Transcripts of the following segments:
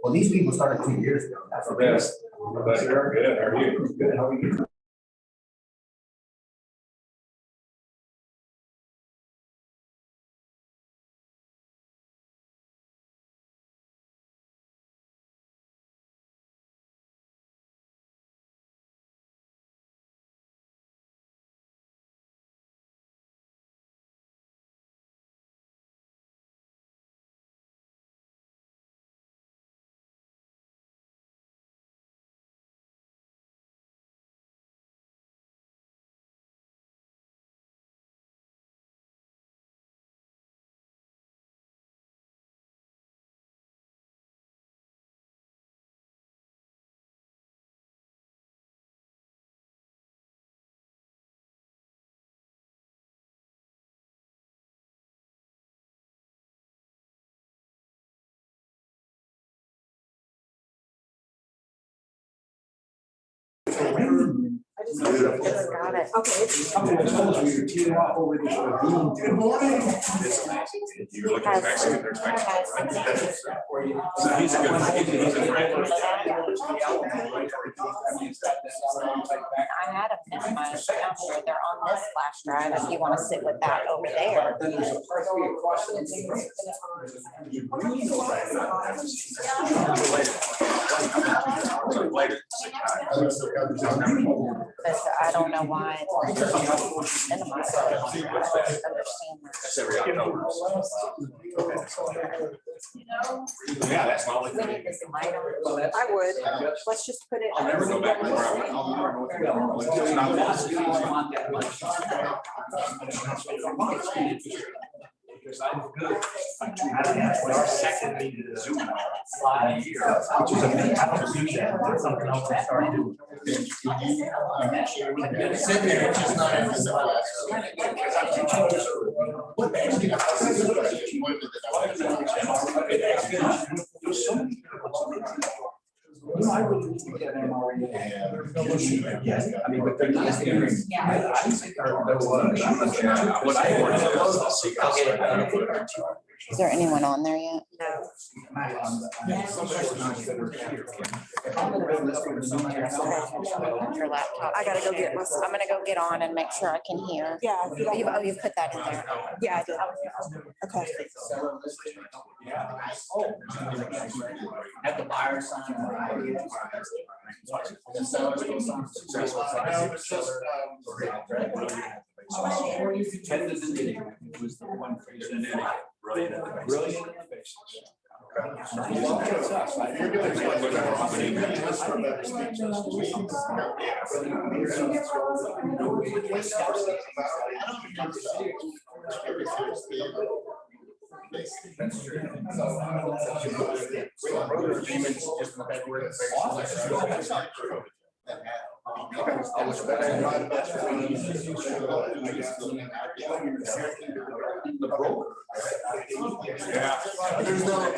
Well, these people started 2 years ago. That's the best. Good. How are you? Good. How are you? I just got it. Okay. Good morning. You're looking at Mexican, there's Mexican, right? So he's a good, he's a great person. I had them minimized down here. They're on this flash drive. If you want to sit with that over there. But I don't know why it's minimized. I don't understand that. Yeah, that's not like. We need this light on. I would. Let's just put it. I'll never go back to where I went. I'll never go through that. It's not Because I was good. Our second meeting is Zoom slide here, which is a big that's something else to start doing. Sit there, it's just not in I really need to get MRE. Yes, I mean, but they're not hearing. I think there was. What I wanted to Is there anyone on there yet? No. Your laptop. I gotta go get my. I'm gonna go get on and make sure I can hear. Yeah. You've put that in there. Yeah, I did. Okay. At the buyer sign. It was the one face in it. Brilliant in the faces. Yeah. There's no.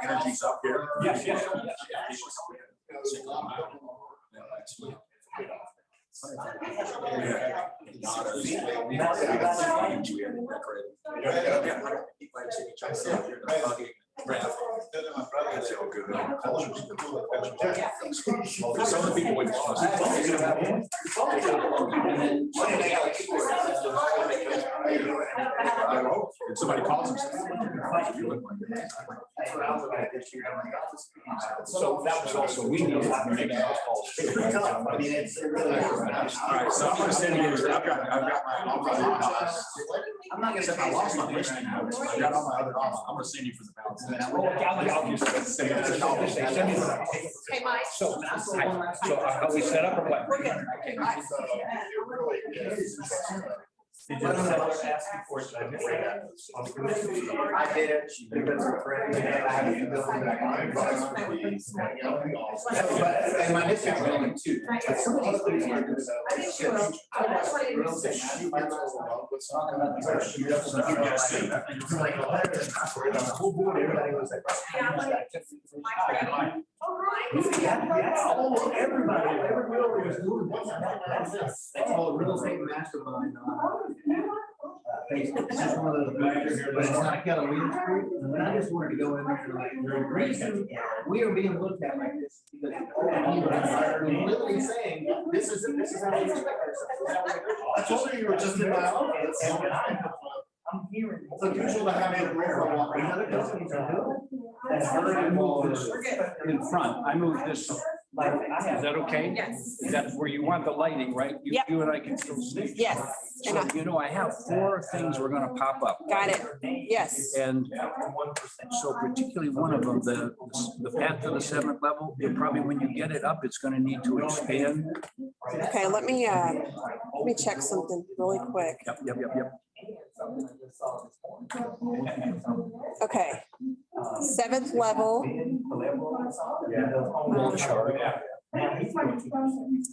Energy's up here. Yes, yes. Some of the people would if somebody calls them. So that was also, we need to make those calls. All right, so I'm gonna send you, I've got my, I'm not gonna say I lost my listing notes, but I got all my other, I'm gonna send you for the balance. I'll just send me. Hey, Mike. So are we set up or what? We're good. Did you ask you for it? I did it. And my district really too. Some of these things are good. Everybody was doing this. That's all real estate mastermind. Facebook. It's just one of those, but it's not got a lead through. And I just wanted to go in there and like, the reason we are being looked at like this because you're literally saying, this is how we expect ourselves. I told you you were just in my office. I'm hearing. It's unusual to have a profile walk around. Other companies are doing. That's I very moved involved. this in front. I moved this. Is that okay? Yes. Is that where you want the lighting, right? Yep. You and I can still see. Yes. And So, you know, I have 4 things we're gonna pop up. got it. Yes. And so particularly one of them, the path to the 7th level, probably when you get it up, it's gonna need to expand. Okay, let me check something really quick. Yep. Okay. 7th level. Wall chart.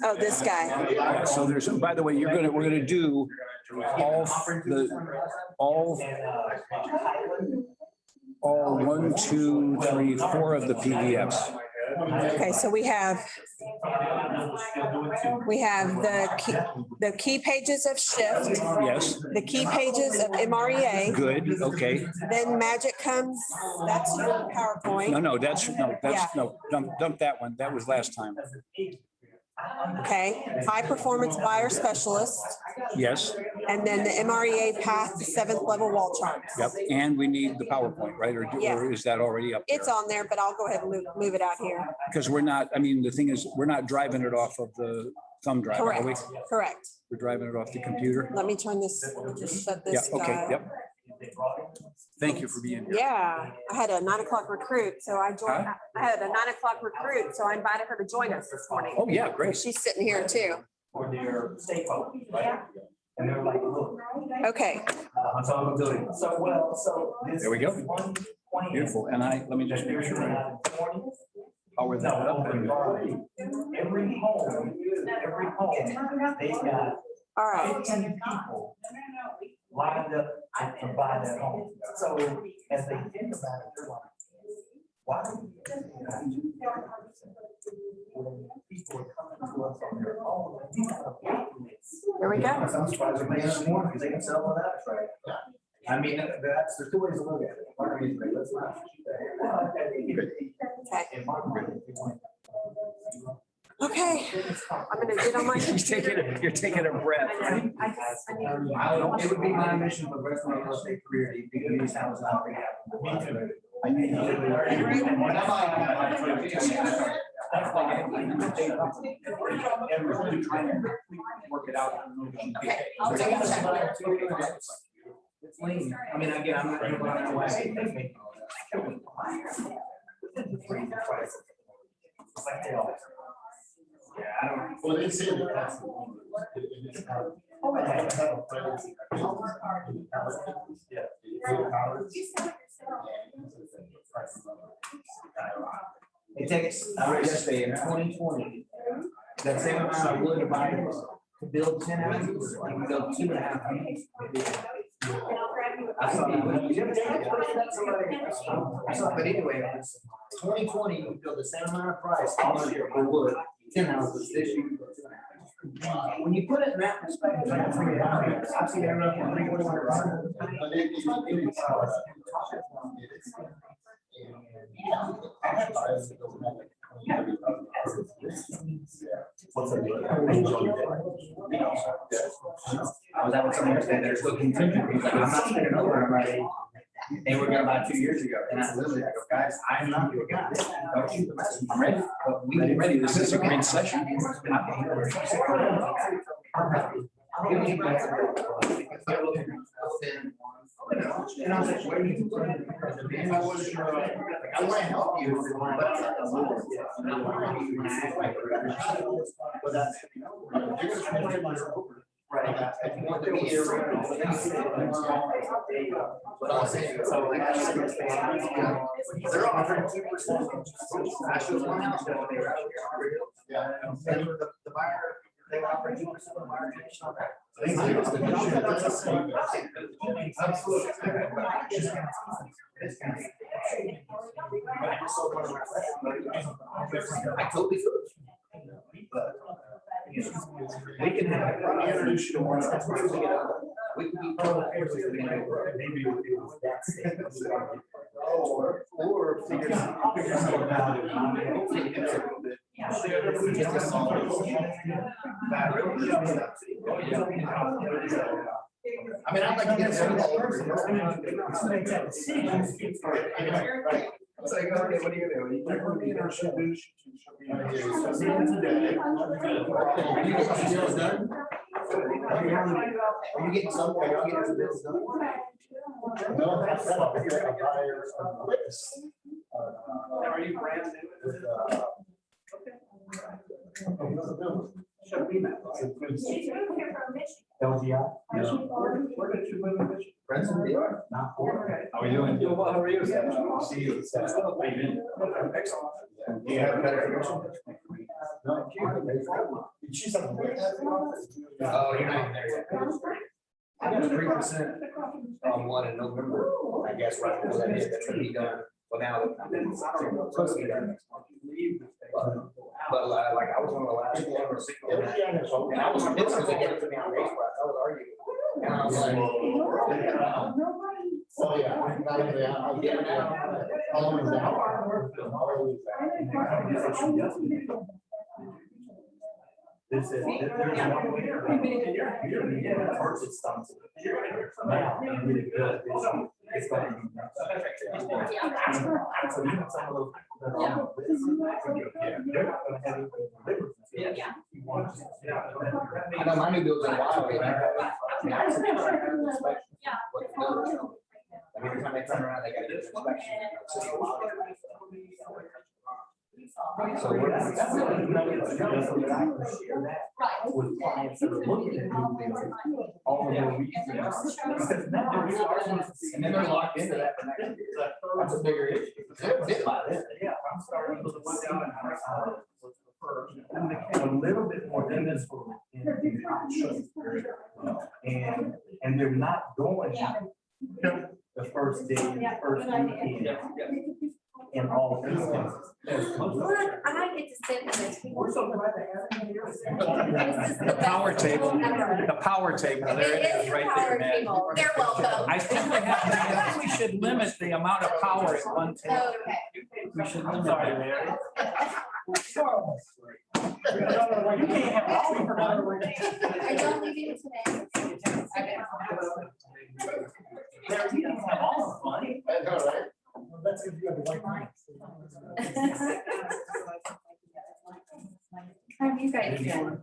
Oh, this guy. So there's, by the way, we're gonna do all 1, 2, 3, 4 of the PDFs. Okay, so we have the key pages of Shift, Yes, the key pages of MREA. good, okay. Then Magic comes, that's your PowerPoint. No, dump that one. That was last time. Okay, High Performance Buyer Specialist, Yes, and then the MREA Path to 7th Level Wall Charts. yep. And we need the PowerPoint, right? Or is that already up there? It's on there, but I'll go ahead and move it out here. Because we're not, I mean, the thing is, we're not driving it off of the thumb drive, are we? Correct, correct. We're driving it off the computer. Let me turn this, just shut Yeah, this okay, guy. yep. Thank you for being here. Yeah, I had a 9 o'clock recruit, so I joined, Huh? I had a 9 o'clock recruit, so I invited her to join us this morning. Oh, yeah, great. She's sitting here too. For their stakeholders, right? And they're like, look, Okay, on top of the building. So, well, so. this There we go. is one plan Beautiful. And let me just make sure I power that up. Every home, they've got all right. 15 people lined up to buy that home. So as they think about it, they're like, why? When people are coming to us on their own, we gotta wait. Here we go. I'm surprised they're paying us more because they can sell it out, right? I mean, there's 2 ways to look at it. Part of it is like, let's not. Okay, I'm gonna get on my. You're taking a breath. It would be my mission for the rest of my real estate career to figure these houses out. I need to Work it out. Okay, I'll take a check. It's lean. I mean, again, I'm not gonna go away. Yeah, I don't. Well, they say that that's the It takes, I read yesterday, in 2020, that same amount of wood to buy to build 10 houses, you can build 2.5 homes. I saw but anyway, 2020, you build the same amount of price for wood, 10 houses this year. When you put it in that perspective, I figured it out. I've seen it around for 3,100. I was having someone say they're still contingent. He's like, I'm not taking over, I'm ready. They were gonna buy 2 years ago, and I literally, I go, guys, I'm not your guy. Don't shoot the message. I'm ready. But we get ready. This is a great session. And I was like, what are you doing? I want to help you, but right. If you want to be here, but I'm saying, so like, they're offering 2%. I showed one house that they were out here. Yeah. And the buyer, they were offering 2% of the buyer commission on that. Absolutely. I totally could. But, you know, we can have, introduce you to one. We can be. Or figure something out. I mean, I'd like to get some of that. It's like, okay, what are you gonna do? You can put me in our should do. Are you getting some, are you getting some bills done? No, that's not a buyer witness. Are you brand new? LGI. Friends of the art, not for. How are you doing? Doing well, how are you? See you. Excellent. Do you have a better connection? No. She's on the list. Oh, you're not there yet. I got 3% on one in November, I guess, right before that is, that's gonna be done. Well, now, it's supposed to be done next month. But like, I was on the last one, and I was pissed because they did it to me on race price, I was arguing. And I was like. Oh, yeah. How long is that? This is, there's one way. First it stumps. Now, really good. It's going to be. So even some of those people that are on the list, they're not going to have anything delivered. I know my new build's in a while. Every time they turn around, they got to do inspection. So we're with clients that are looking at new things, all the more reasons. And then they're locked into that for next year. That's a bigger issue. Yeah, I'm starting to look down and a little bit more than this one. And they're not going the first day, the first weekend. In all these things. Look, I get to sit with this. The power table, there it is, right there, man. They're welcome. I think we should limit the amount of power at one table. Okay. We should limit it. I don't leave it today. That's if you have the white line. How are you guys doing?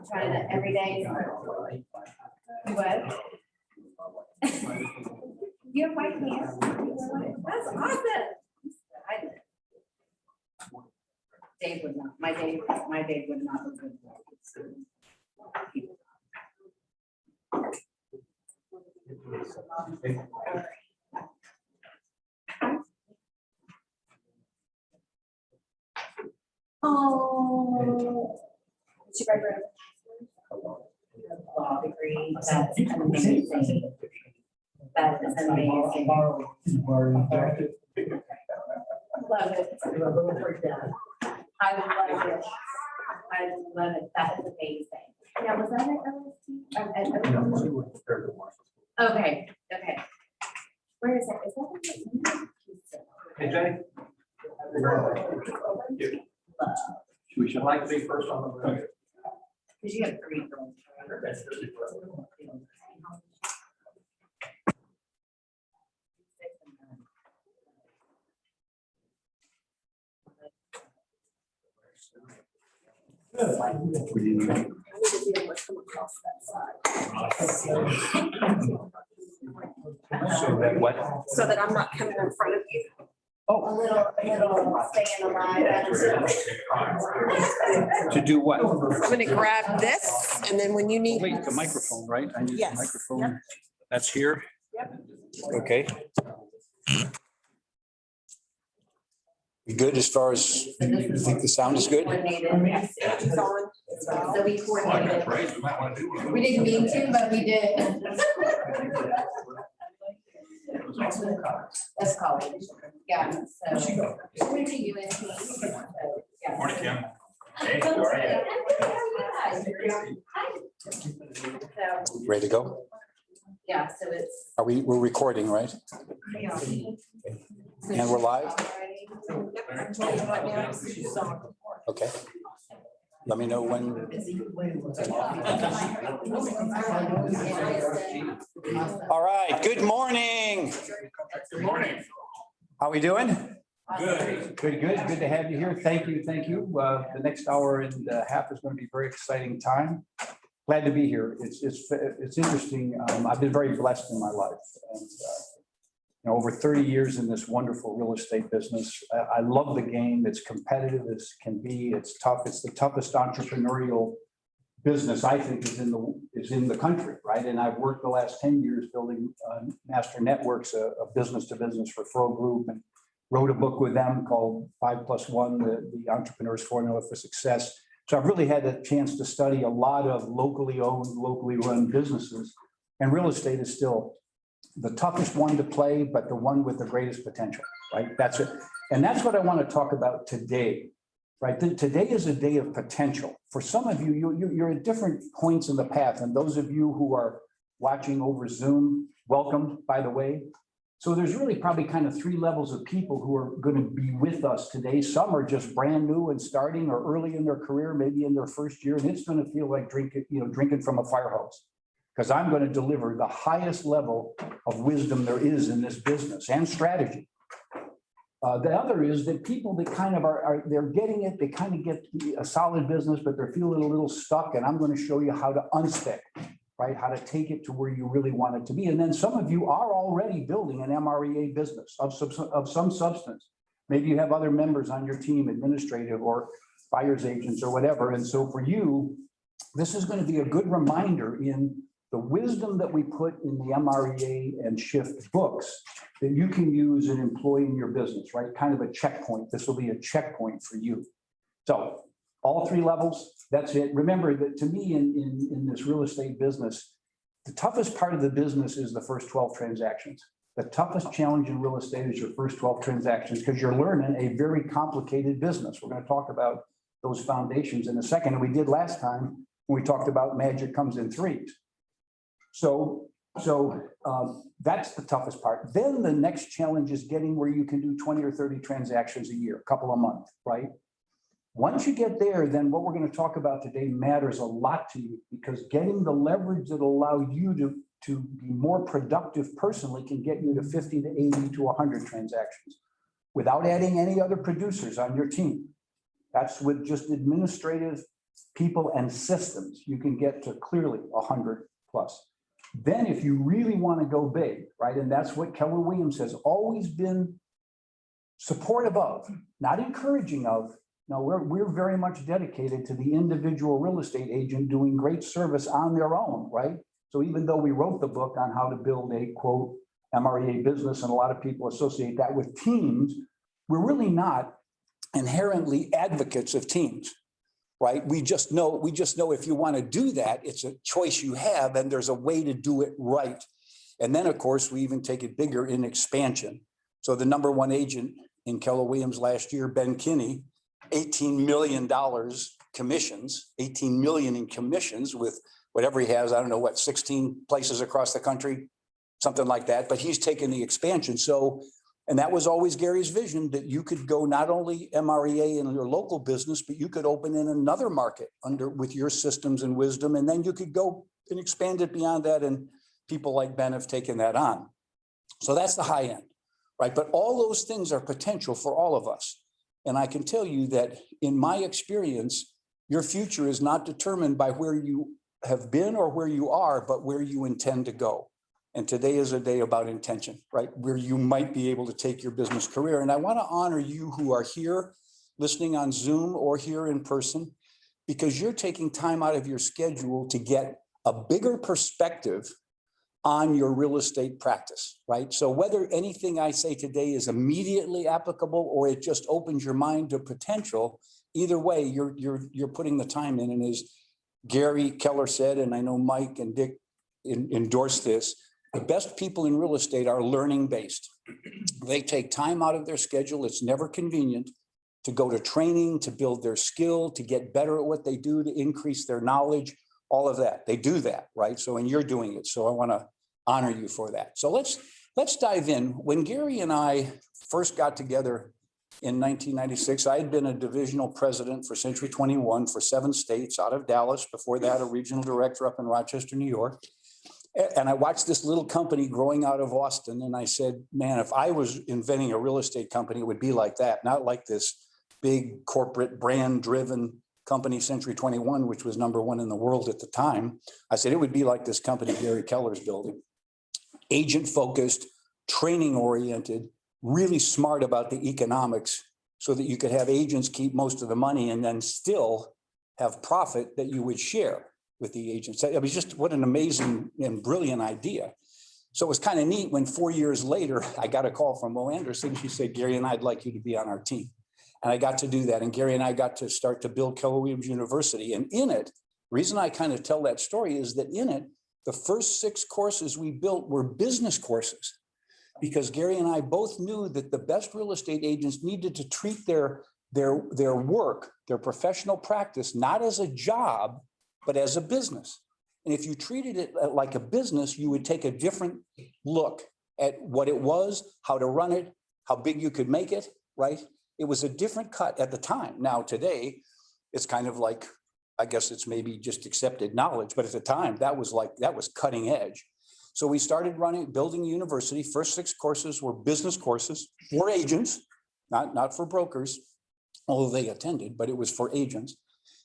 Trying to every day. What? You have white pants? That's awesome. I did. Dave would not, my Dave would not look good. Oh. She graduated. Law degree, that's amazing. That is amazing. Love it. I love it. I love it. That is amazing. Yeah, was that at LST? Okay, okay. Where is it? Is that in Hey, Jay. We should like to be first on the list. because you have 3 girls. So that what? So that I'm not coming in front of you. A little staying alive. To do what? I'm gonna grab this and then when you need. Wait, the microphone, right? I need the Yes. microphone. That's here? Yep. Okay. You good as far as, you think the sound is good? It's on. So we coordinated. We might want to do one. We didn't mean to, but we did. That's college. Yeah, so. She went to UNT. So, yeah. Morning, Kim. Hey, how are you? So, Ready to go? yeah, so it's. We're recording, right? And we're live? Okay. Let me know when. All right, good morning. Good morning. How we doing? Good. Good to have you here. Thank you. The next hour and a half is going to be a very exciting time. Glad to be here. It's interesting. I've been very blessed in my life. And, over 30 years in this wonderful real estate business. I love the game. It's competitive as can be. It's tough. It's the toughest entrepreneurial business, I think, is in the country, right? And I've worked the last 10 years building master networks of business to business referral group, and wrote a book with them called 5+1, the Entrepreneur's Formula for Success. So I've really had a chance to study a lot of locally owned, locally run businesses. And real estate is still the toughest one to play, but the one with the greatest potential, right? That's it. And that's what I want to talk about today, right? Today is a day of potential. For some of you, you're at different points in the path. And those of you who are watching over Zoom, welcome, by the way. So there's really probably kind of three levels of people who are going to be with us today. Some are just brand new and starting, or early in their career, maybe in their first year, and it's going to feel like drinking from a fire hose, because I'm going to deliver the highest level of wisdom there is in this business and strategy. The other is that people that kind of they're getting it, they kind of get a solid business, but they're feeling a little stuck, and I'm going to show you how to unstick. Right? How to take it to where you really want it to be. And then some of you are already building an MREA business of some substance. Maybe you have other members on your team, administrative or buyer's agents or whatever. And so for you, this is going to be a good reminder in the wisdom that we put in the MREA and Shift books that you can use and employ in your business, right? Kind of a checkpoint. This will be a checkpoint for you. So all three levels, that's it. Remember that to me in this real estate business, the toughest part of the business is the first 12 transactions. The toughest challenge in real estate is your first 12 transactions, because you're learning a very complicated business. We're going to talk about those foundations in a second. And we did last time when we talked about magic comes in threes. So that's the toughest part. Then the next challenge is getting where you can do 20 or 30 transactions a year, a couple a month, right? Once you get there, then what we're going to talk about today matters a lot to you, because getting the leverage that will allow you to be more productive personally can get you to 50 to 80 to 100 transactions without adding any other producers on your team. That's with just administrative people and systems. You can get to clearly 100 plus. Then if you really want to go big, right? And that's what Keller Williams has always been supportive of, not encouraging of. No, we're very much dedicated to the individual real estate agent doing great service on their own, right? So even though we wrote the book on how to build a quote MREA business, and a lot of people associate that with teams, we're really not inherently advocates of teams, right? We just know if you want to do that, it's a choice you have, and there's a way to do it right. And then of course, we even take it bigger in expansion. So the number one agent in Keller Williams last year, Ben Kinney, $18 million commissions, 18 million in commissions with whatever he has, I don't know what, 16 places across the country, something like that, but he's taken the expansion. So, and that was always Gary's vision, that you could go not only MREA in your local business, but you could open in another market with your systems and wisdom, and then you could go and expand it beyond that. And people like Ben have taken that on. So that's the high end, right? But all those things are potential for all of us. And I can tell you that in my experience, your future is not determined by where you have been or where you are, but where you intend to go. And today is a day about intention, right? Where you might be able to take your business career. And I want to honor you who are here listening on Zoom or here in person, because you're taking time out of your schedule to get a bigger perspective on your real estate practice, right? So whether anything I say today is immediately applicable or it just opens your mind to potential, either way, you're putting the time in. And as Gary Keller said, and I know Mike and Dick endorsed this, the best people in real estate are learning based. They take time out of their schedule. It's never convenient. to go to training, to build their skill, to get better at what they do, to increase their knowledge, all of that. They do that, right? So, and you're doing it. So I want to honor you for that. So let's dive in. When Gary and I first got together in 1996, I had been a divisional president for Century 21 for 7 states out of Dallas. Before that, a regional director up in Rochester, New York. And I watched this little company growing out of Austin. And I said, man, if I was inventing a real estate company, it would be like that, not like this big corporate brand driven company, Century 21, which was #1 in the world at the time. I said, it would be like this company Gary Keller's building. Agent focused, training oriented, really smart about the economics so that you could have agents keep most of the money and then still have profit that you would share with the agents. It was just what an amazing and brilliant idea. So it was kind of neat when 4 years later, I got a call from Mo Anderson. She said, Gary and I'd like you to be on our team. And I got to do that. And Gary and I got to start to build Keller Williams University. And in it, the reason I kind of tell that story is that in it, the first 6 courses we built were business courses, because Gary and I both knew that the best real estate agents needed to treat their work, their professional practice, not as a job, but as a business. And if you treated it like a business, you would take a different look at what it was, how to run it, how big you could make it, right? It was a different cut at the time. Now, today, it's kind of like, I guess it's maybe just accepted knowledge, but at the time, that was cutting edge. So we started building a university. First 6 courses were business courses for agents, not for brokers, although they attended, but it was for agents.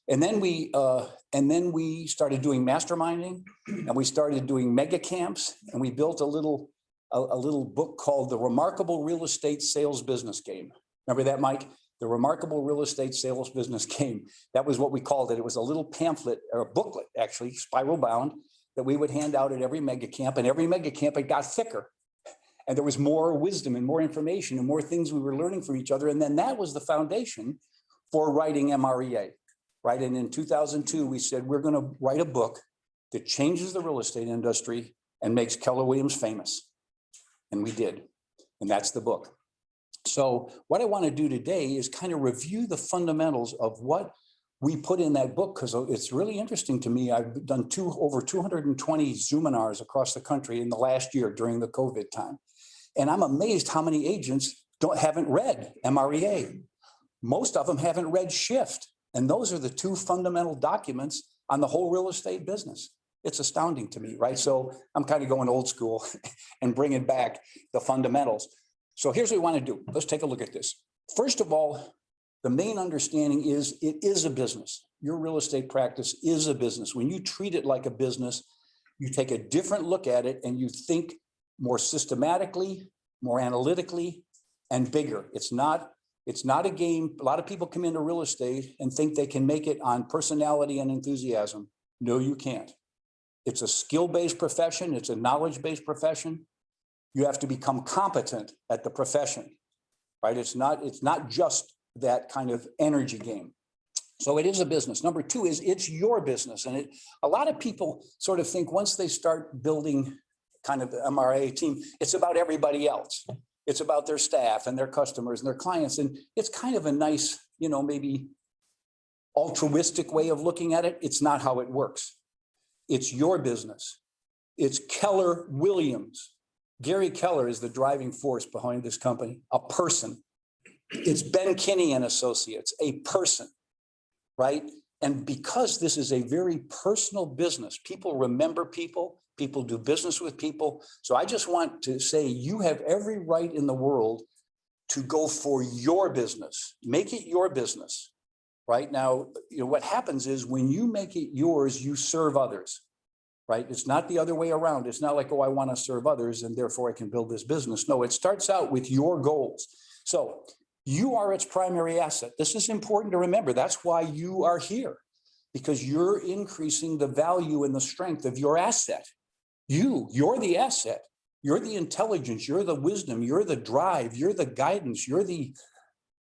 And then we started doing masterminding, and we started doing mega camps, and we built a little book called The Remarkable Real Estate Sales Business Game. Remember that, Mike? The Remarkable Real Estate Sales Business Game. That was what we called it. It was a little pamphlet, or a booklet, actually, spiral bound, that we would hand out at every mega camp. And every mega camp, it got thicker. And there was more wisdom and more information and more things we were learning from each other. And then that was the foundation for writing MREA, right? And in 2002, we said, we're going to write a book that changes the real estate industry and makes Keller Williams famous. And we did. And that's the book. So what I want to do today is kind of review the fundamentals of what we put in that book, because it's really interesting to me. I've done over 220 Zoominars across the country in the last year during the COVID time. And I'm amazed how many agents haven't read MREA. Most of them haven't read Shift. And those are the 2 fundamental documents on the whole real estate business. It's astounding to me, right? So I'm kind of going old school and bringing back the fundamentals. So here's what we want to do. Let's take a look at this. First of all, the main understanding is it is a business. Your real estate practice is a business. When you treat it like a business, you take a different look at it and you think more systematically, more analytically, and bigger. It's not a game. A lot of people come into real estate and think they can make it on personality and enthusiasm. No, you can't. It's a skill-based profession. It's a knowledge-based profession. You have to become competent at the profession, right? It's not just that kind of energy game. So it is a business. Number 2 is it's your business. And a lot of people sort of think once they start building kind of the MRA team, it's about everybody else. It's about their staff and their customers and their clients. And it's kind of a nice, maybe altruistic way of looking at it. It's not how it works. It's your business. It's Keller Williams. Gary Keller is the driving force behind this company, a person. It's Ben Kinney and Associates, a person, right? And because this is a very personal business, people remember people do business with people. So I just want to say you have every right in the world to go for your business, make it your business. Right now, what happens is when you make it yours, you serve others. Right? It's not the other way around. It's not like, oh, I want to serve others and therefore I can build this business. No, it starts out with your goals. So you are its primary asset. This is important to remember. That's why you are here, because you're increasing the value and the strength of your asset. You're the asset. You're the intelligence. You're the wisdom. You're the drive. You're the guidance. You're the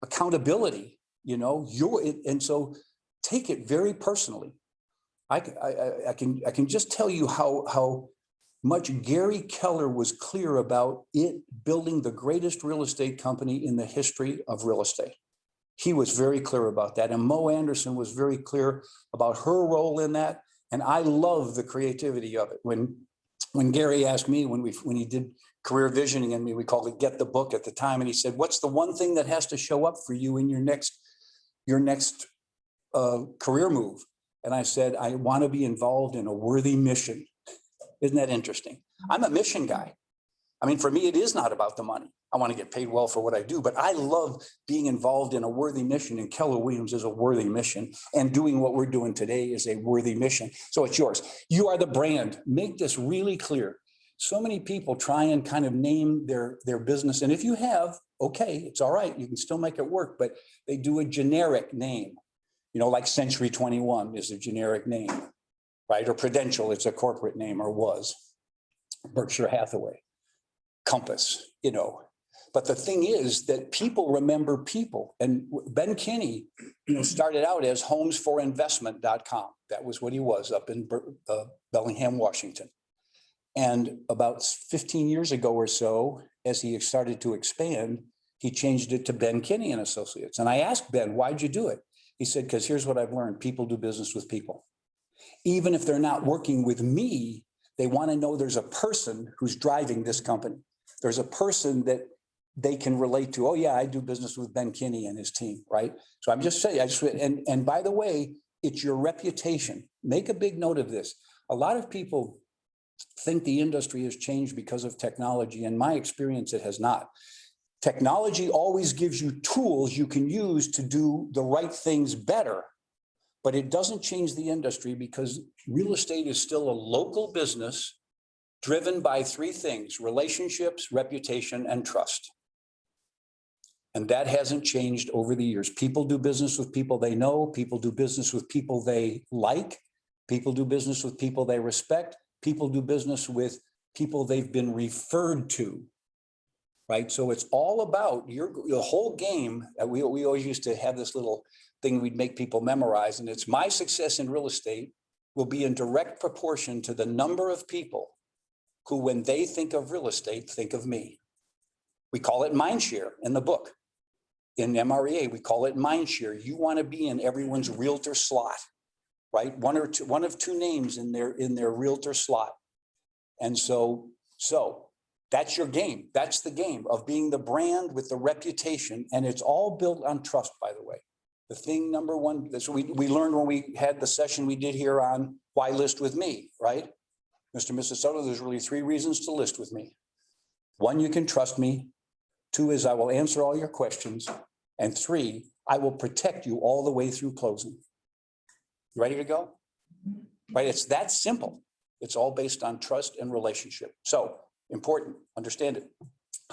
accountability. And so take it very personally. I can just tell you how much Gary Keller was clear about it building the greatest real estate company in the history of real estate. He was very clear about that. And Mo Anderson was very clear about her role in that. And I love the creativity of it. When Gary asked me, when he did career visioning, and we called it Get the Book at the time, and he said, what's the one thing that has to show up for you in your next career move? And I said, I want to be involved in a worthy mission. Isn't that interesting? I'm a mission guy. I mean, for me, it is not about the money. I want to get paid well for what I do, but I love being involved in a worthy mission, and Keller Williams is a worthy mission, and doing what we're doing today is a worthy mission. So it's yours. You are the brand. Make this really clear. So many people try and kind of name their business. And if you have, okay, it's all right. You can still make it work, but they do a generic name, like Century 21 is a generic name, right? Or Prudential, it's a corporate name, or was. Berkshire Hathaway, Compass, But the thing is that people remember people. And Ben Kinney, started out as homesforinvestment.com. That was what he was up in Bellingham, Washington. And about 15 years ago or so, as he started to expand, he changed it to Ben Kinney and Associates. And I asked Ben, why'd you do it? He said, because here's what I've learned. People do business with people. Even if they're not working with me, they want to know there's a person who's driving this company. There's a person that they can relate to. Oh yeah, I do business with Ben Kinney and his team, right? So I'm just saying, and by the way, it's your reputation. Make a big note of this. A lot of people think the industry has changed because of technology. In my experience, it has not. Technology always gives you tools you can use to do the right things better, but it doesn't change the industry, because real estate is still a local business driven by three things: relationships, reputation, and trust. And that hasn't changed over the years. People do business with people they know. People do business with people they like. People do business with people they respect. People do business with people they've been referred to, right? So it's all about the whole game. We always used to have this little thing we'd make people memorize, and it's my success in real estate will be in direct proportion to the number of people who, when they think of real estate, think of me. We call it mind share in the book. In MREA, we call it mind share. You want to be in everyone's realtor slot, right? One of two names in their realtor slot. And so that's your game. That's the game of being the brand with the reputation. And it's all built on trust, by the way. The thing number one, that's what we learned when we had the session we did here on why list with me, right? Mr. and Mrs. Soto, there's really three reasons to list with me. One, you can trust me. Two is I will answer all your questions. And three, I will protect you all the way through closing. You ready to go? Right, it's that simple. It's all based on trust and relationship. So important, understand it.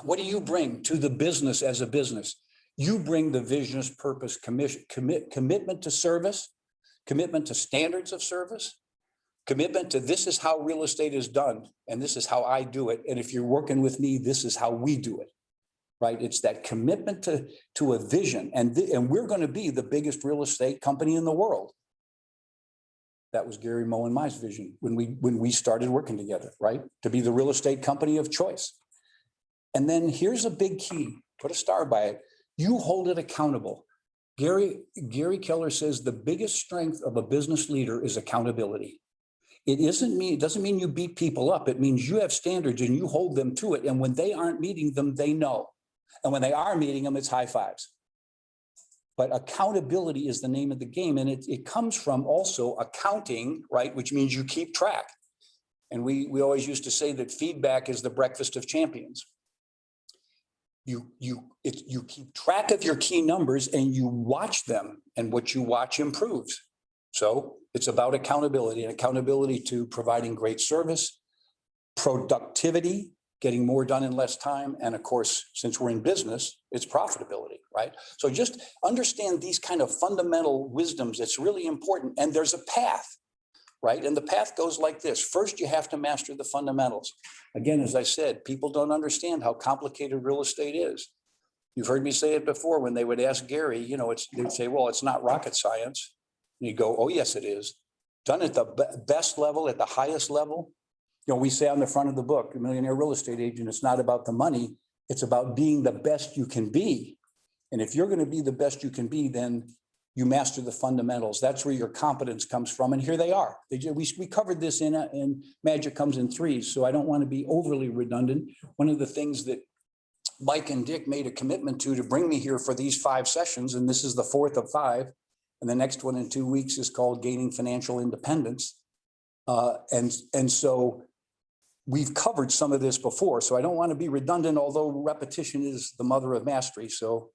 What do you bring to the business as a business? You bring the vision, purpose, commitment to service, commitment to standards of service, commitment to this is how real estate is done, and this is how I do it. And if you're working with me, this is how we do it, right? It's that commitment to a vision. And we're going to be the biggest real estate company in the world. That was Gary, Mo, and my vision when we started working together, right? To be the real estate company of choice. And then here's a big key, put a star by it. You hold it accountable. Gary Keller says the biggest strength of a business leader is accountability. It doesn't mean you beat people up. It means you have standards and you hold them to it. And when they aren't meeting them, they know. And when they are meeting them, it's high fives. But accountability is the name of the game. And it comes from also accounting, right? Which means you keep track. And we always used to say that feedback is the breakfast of champions. You keep track of your key numbers and you watch them, and what you watch improves. So it's about accountability, and accountability to providing great service, productivity, getting more done in less time. And of course, since we're in business, it's profitability, right? So just understand these kind of fundamental wisdoms. It's really important. And there's a path, right? And the path goes like this. First, you have to master the fundamentals. Again, as I said, people don't understand how complicated real estate is. You've heard me say it before when they would ask Gary, they'd say, well, it's not rocket science. And you go, oh, yes, it is. Done at the best level, at the highest level. We say on the front of the book, The Millionaire Real Estate Agent, it's not about the money. It's about being the best you can be. And if you're going to be the best you can be, then you master the fundamentals. That's where your competence comes from. And here they are. We covered this in Magic Comes in Threes. So I don't want to be overly redundant. One of the things that Mike and Dick made a commitment to bring me here for these 5 sessions, and this is the 4th of 5. And the next one in 2 weeks is called Gaining Financial Independence. And so we've covered some of this before. So I don't want to be redundant, although repetition is the mother of mastery. So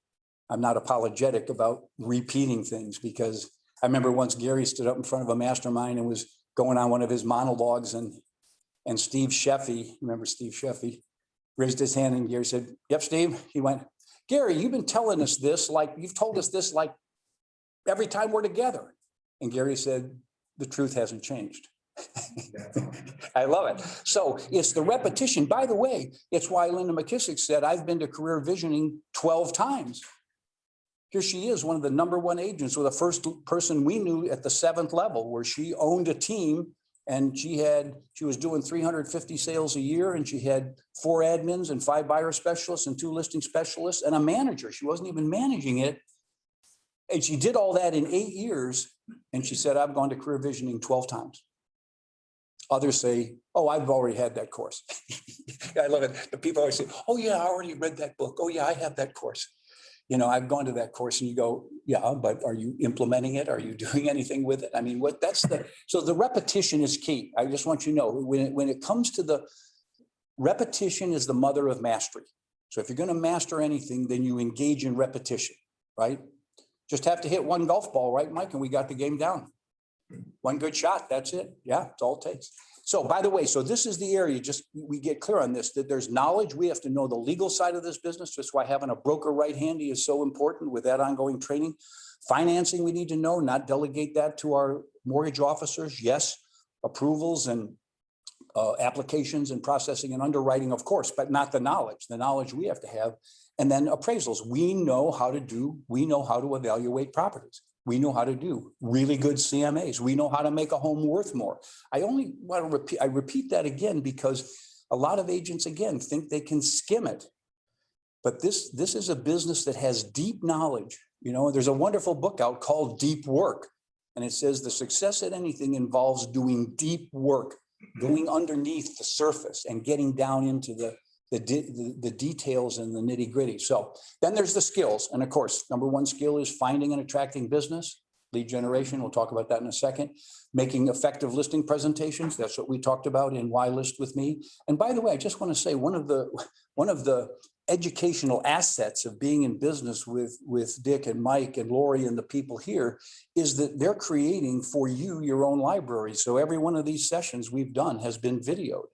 I'm not apologetic about repeating things, because I remember once Gary stood up in front of a mastermind and was going on one of his monologues, and Steve Sheffy, remember Steve Sheffy, raised his hand, and Gary said, "Yep, Steve." He went, "Gary, you've been telling us this, like you've told us this like every time we're together." And Gary said, "The truth hasn't changed." I love it. So it's the repetition. By the way, it's why Linda McKissick said, "I've been to career visioning 12 times. Here she is, one of the #1 agents, or the first person we knew at the 7th level, where she owned a team, and she was doing 350 sales a year, and she had 4 admins and 5 buyer specialists and 2 listing specialists and a manager. She wasn't even managing it. And she did all that in 8 years. And she said, "I've gone to career visioning 12 times. Others say, "Oh, I've already had that course." I love it. The people always say, "Oh yeah, I already read that book. Oh yeah, I have that course. You know, I've gone to that course." And you go, "Yeah, but are you implementing it? Are you doing anything with it?" I mean, so the repetition is key. I just want you to know, when it comes to the repetition is the mother of mastery. So if you're going to master anything, then you engage in repetition, right? Just have to hit one golf ball, right, Mike? And we got the game down. One good shot, that's it. Yeah, it's all it takes. So by the way, so this is the area, just we get clear on this, that there's knowledge. We have to know the legal side of this business. That's why having a broker right handy is so important with that ongoing training. Financing, we need to know, not delegate that to our mortgage officers. Yes, approvals and applications and processing and underwriting, of course, but not the knowledge. The knowledge we have to have. And then appraisals. We know how to evaluate properties. We know how to do really good CMAs. We know how to make a home worth more. I only want to repeat that again, because a lot of agents, again, think they can skim it. But this is a business that has deep knowledge. You know, there's a wonderful book out called Deep Work. And it says the success at anything involves doing deep work, going underneath the surface and getting down into the details and the nitty gritty. So then there's the skills. And of course, #1 skill is finding and attracting business, lead generation. We'll talk about that in a second. Making effective listing presentations. That's what we talked about in Why List With Me. And by the way, I just want to say one of the educational assets of being in business with Dick and Mike and Lori and the people here is that they're creating for you your own library. So every one of these sessions we've done has been videoed.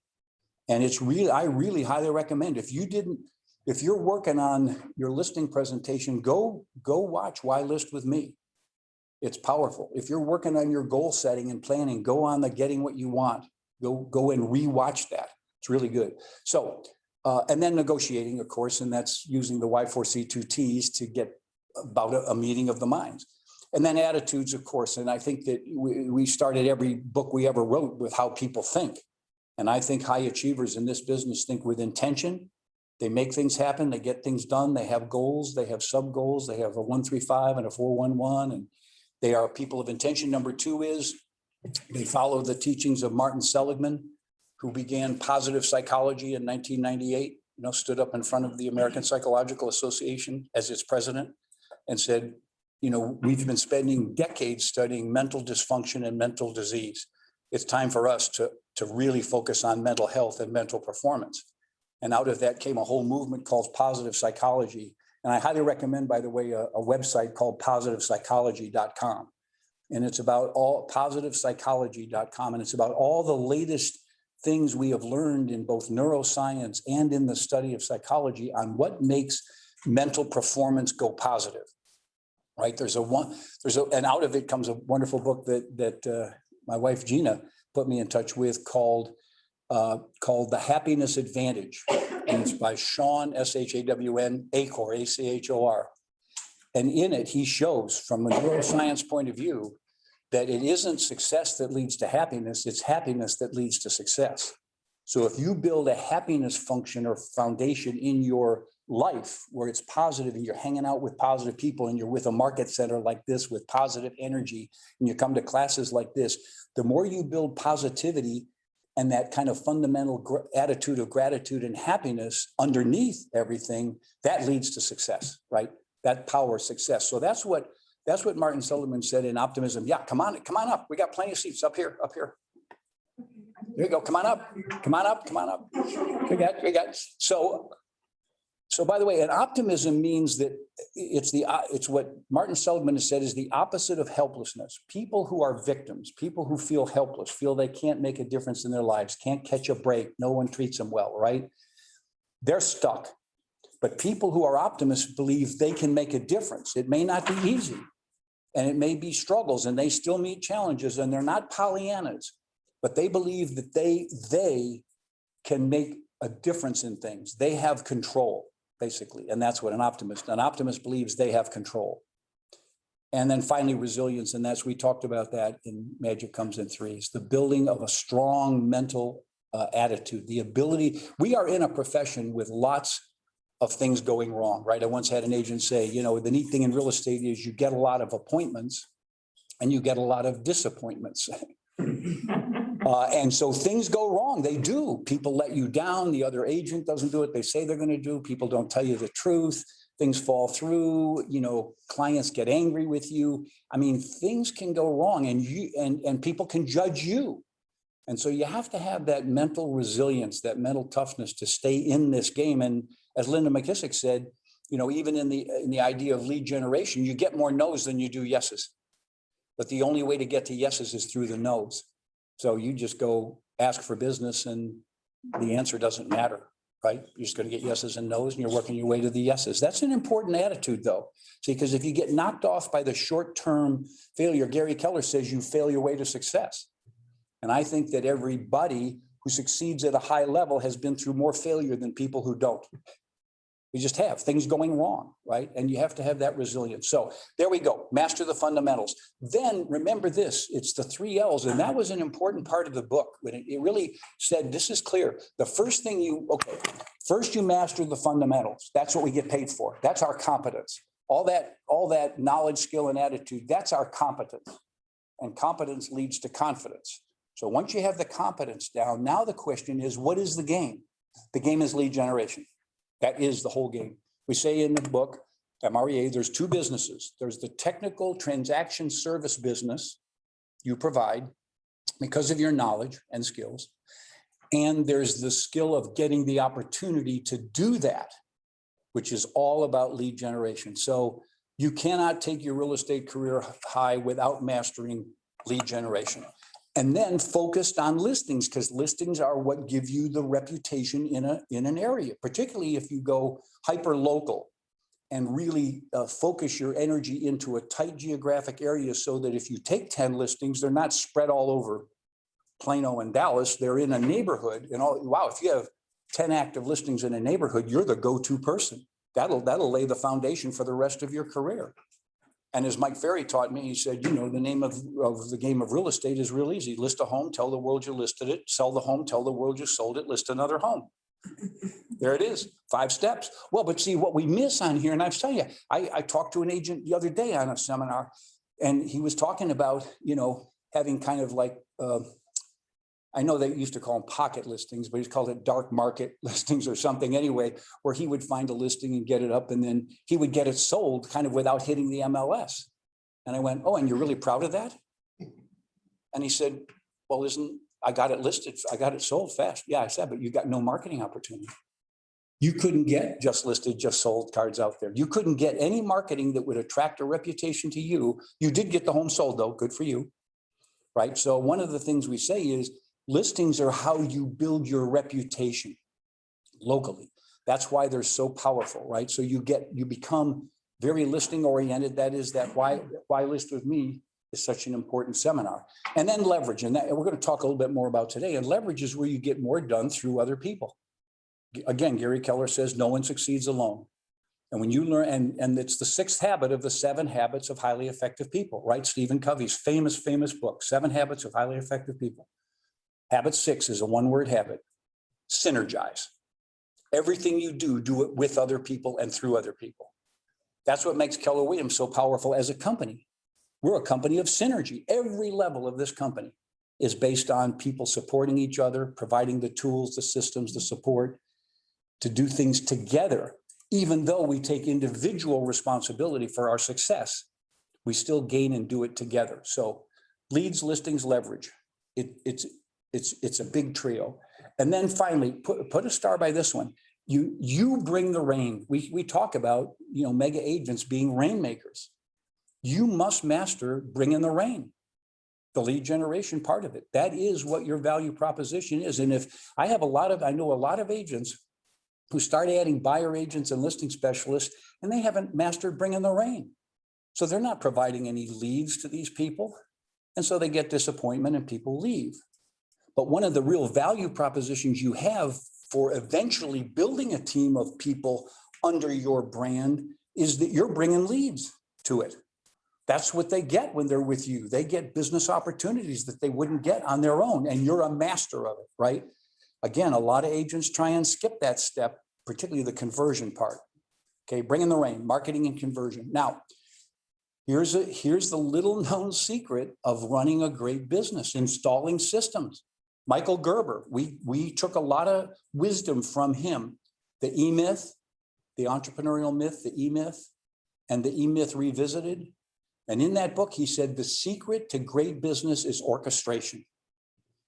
And I really highly recommend, if you're working on your listing presentation, go watch Why List With Me. It's powerful. If you're working on your goal setting and planning, go on the Getting What You Want. Go and rewatch that. It's really good. So, and then negotiating, of course, and that's using the Y4C2Ts to get about a meeting of the minds. And then attitudes, of course. And I think that we started every book we ever wrote with how people think. And I think high achievers in this business think with intention. They make things happen. They get things done. They have goals. They have sub goals. They have a 135 and a 411, and they are people of intention. #2 is they follow the teachings of Martin Seligman, who began positive psychology in 1998. Stood up in front of the American Psychological Association as its president and said, we've been spending decades studying mental dysfunction and mental disease. It's time for us to really focus on mental health and mental performance. And out of that came a whole movement called positive psychology. And I highly recommend, by the way, a website called positivepsychology.com. And it's about positivepsychology.com. And it's about all the latest things we have learned in both neuroscience and in the study of psychology on what makes mental performance go positive. Right? And out of it comes a wonderful book that my wife Gina put me in touch with called The Happiness Advantage. And it's by Sean, S-H-A-W-N, Achor, A-C-H-O-R. And in it, he shows from a neuroscience point of view that it isn't success that leads to happiness, it's happiness that leads to success. So if you build a happiness function or foundation in your life where it's positive and you're hanging out with positive people and you're with a market center like this with positive energy and you come to classes like this, the more you build positivity and that kind of fundamental attitude of gratitude and happiness underneath everything, that leads to success, right? That power of success. So that's what Martin Seligman said in Optimism. Yeah, come on up. We got plenty of seats up here. There you go. Come on up. We got. So by the way, an optimism means that it's what Martin Seligman has said is the opposite of helplessness. People who are victims, people who feel helpless, feel they can't make a difference in their lives, can't catch a break, no one treats them well, right? They're stuck. But people who are optimists believe they can make a difference. It may not be easy and it may be struggles and they still meet challenges and they're not Pollyannas, but they believe that they can make a difference in things. They have control, basically. And that's what an optimist believes they have control. And then finally, resilience. And we talked about that in Magic Comes in Threes, the building of a strong mental attitude, the ability. We are in a profession with lots of things going wrong, right? I once had an agent say, the neat thing in real estate is you get a lot of appointments and you get a lot of disappointments. And so things go wrong. They do. People let you down. The other agent doesn't do what they say they're going to do. People don't tell you the truth. Things fall through. Clients get angry with you. I mean, things can go wrong, and people can judge you. And so you have to have that mental resilience, that mental toughness to stay in this game. And as Linda McKissick said, even in the idea of lead generation, you get more no's than you do yeses. But the only way to get to yeses is through the no's. So you just go ask for business and the answer doesn't matter, right? You're just going to get yeses and no's and you're working your way to the yeses. That's an important attitude though. See, because if you get knocked off by the short-term failure, Gary Keller says you fail your way to success. And I think that everybody who succeeds at a high level has been through more failure than people who don't. We just have things going wrong, right? And you have to have that resilience. So there we go. Master the fundamentals. Then remember this, it's the 3 L's. And that was an important part of the book. When it really said, this is clear. The first thing first you master the fundamentals. That's what we get paid for. That's our competence. All that knowledge, skill, and attitude, that's our competence. And competence leads to confidence. So once you have the competence down, now the question is, what is the game? The game is lead generation. That is the whole game. We say in the book, MREA, there's 2 businesses. There's the technical transaction service business you provide because of your knowledge and skills. And there's the skill of getting the opportunity to do that, which is all about lead generation. So you cannot take your real estate career high without mastering lead generation. And then focused on listings, because listings are what give you the reputation in an area, particularly if you go hyper local and really focus your energy into a tight geographic area so that if you take 10 listings, they're not spread all over Plano and Dallas, they're in a neighborhood. And if you have 10 active listings in a neighborhood, you're the go-to person. That'll lay the foundation for the rest of your career. And as Mike Ferry taught me, he said, the name of the game of real estate is real easy. List a home, tell the world you listed it, sell the home, tell the world you sold it, list another home. There it is, 5 steps. Well, but see what we miss on here, and I've tell you, I talked to an agent the other day on a seminar, and he was talking about, having kind of like, I know they used to call them pocket listings, but he's called it dark market listings or something anyway, where he would find a listing and get it up and then he would get it sold kind of without hitting the MLS. And I went, oh, and you're really proud of that? And he said, well, I got it listed. I got it sold fast. Yeah, I said, but you got no marketing opportunity. You couldn't get just listed, just sold cards out there. You couldn't get any marketing that would attract a reputation to you. You did get the home sold though, good for you, right? So one of the things we say is, listings are how you build your reputation locally. That's why they're so powerful, right? So you become very listing oriented. That is why List With Me is such an important seminar. And then leverage, and we're going to talk a little bit more about today. And leverage is where you get more done through other people. Again, Gary Keller says no one succeeds alone. And when you learn, and it's the 6th habit of the 7 habits of highly effective people, right? Stephen Covey's famous book, 7 Habits of Highly Effective People. Habit 6 is a 1-word habit, synergize. Everything you do, do it with other people and through other people. That's what makes Keller Williams so powerful as a company. We're a company of synergy. Every level of this company is based on people supporting each other, providing the tools, the systems, the support to do things together. Even though we take individual responsibility for our success, we still gain and do it together. So leads, listings, leverage. It's a big trio. And then finally, put a star by this one. You bring the rain. We talk about, mega agents being rainmakers. You must master bringing the rain, the lead generation part of it. That is what your value proposition is. And if I know a lot of agents who start adding buyer agents and listing specialists, and they haven't mastered bringing the rain. So they're not providing any leads to these people. And so they get disappointment and people leave. But one of the real value propositions you have for eventually building a team of people under your brand is that you're bringing leads to it. That's what they get when they're with you. They get business opportunities that they wouldn't get on their own, and you're a master of it, right? Again, a lot of agents try and skip that step, particularly the conversion part. Okay, bring in the rain, marketing and conversion. Now, here's the little known secret of running a great business, installing systems. Michael Gerber, we took a lot of wisdom from him. The E-Myth, the entrepreneurial myth, the E-Myth, and the E-Myth Revisited. And in that book, he said, the secret to great business is orchestration.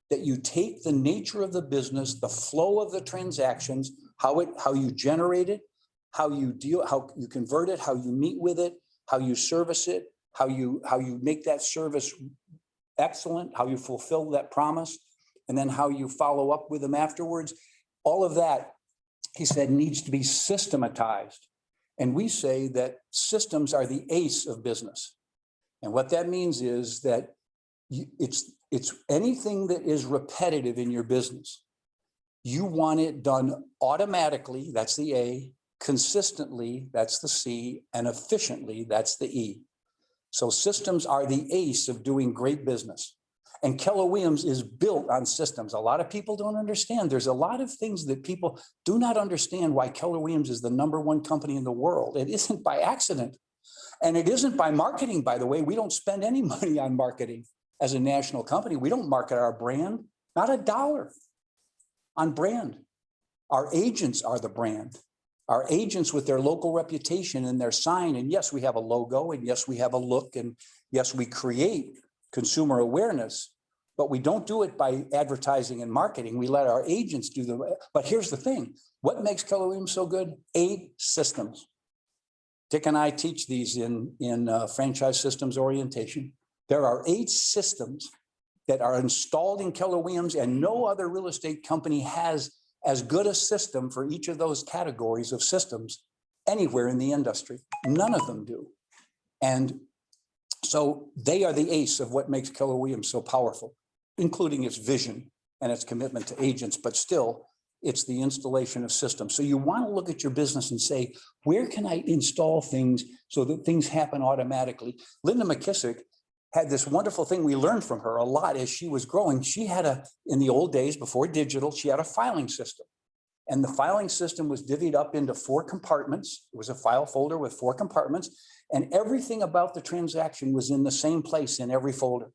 That you take the nature of the business, the flow of the transactions, how you generate it, how you convert it, how you meet with it, how you service it, how you make that service excellent, how you fulfill that promise, and then how you follow up with them afterwards. All of that, he said, needs to be systematized. And we say that systems are the ace of business. And what that means is that it's anything that is repetitive in your business. You want it done automatically, that's the A, consistently, that's the C, and efficiently, that's the E. So systems are the ace of doing great business. And Keller Williams is built on systems. A lot of people don't understand. There's a lot of things that people do not understand why Keller Williams is the #1 company in the world. It isn't by accident. And it isn't by marketing, by the way. We don't spend any money on marketing as a national company. We don't market our brand, not a dollar on brand. Our agents are the brand. Our agents with their local reputation and their sign. And yes, we have a logo, and yes, we have a look, and yes, we create consumer awareness, but we don't do it by advertising and marketing. We let our agents do the, but here's the thing. What makes Keller Williams so good? 8 systems. Dick and I teach these in franchise systems orientation. There are 8 systems that are installed in Keller Williams, and no other real estate company has as good a system for each of those categories of systems anywhere in the industry. None of them do. And so they are the ace of what makes Keller Williams so powerful, including its vision and its commitment to agents, but still it's the installation of systems. So you want to look at your business and say, where can I install things so that things happen automatically? Linda McKissick had this wonderful thing. We learned from her a lot as she was growing. She had in the old days before digital, she had a filing system. And the filing system was divvied up into 4 compartments. It was a file folder with 4 compartments. And everything about the transaction was in the same place in every folder,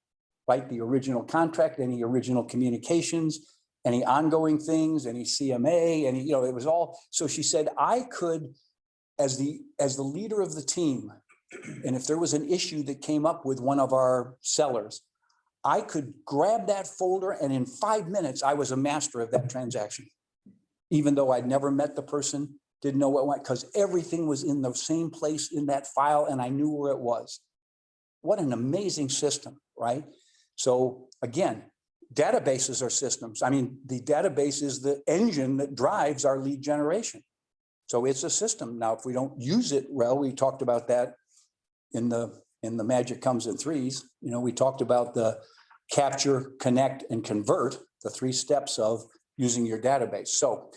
right? The original contract, any original communications, any ongoing things, any CMA, any, it was all. So she said, I could, as the leader of the team, and if there was an issue that came up with one of our sellers, I could grab that folder, and in 5 minutes, I was a master of that transaction. Even though I'd never met the person, didn't know what went, because everything was in the same place in that file, and I knew where it was. What an amazing system, right? So again, databases are systems. I mean, the database is the engine that drives our lead generation. So it's a system. Now, if we don't use it well, we talked about that in the Magic Comes in Threes. We talked about the capture, connect, and convert, the 3 steps of using your database. So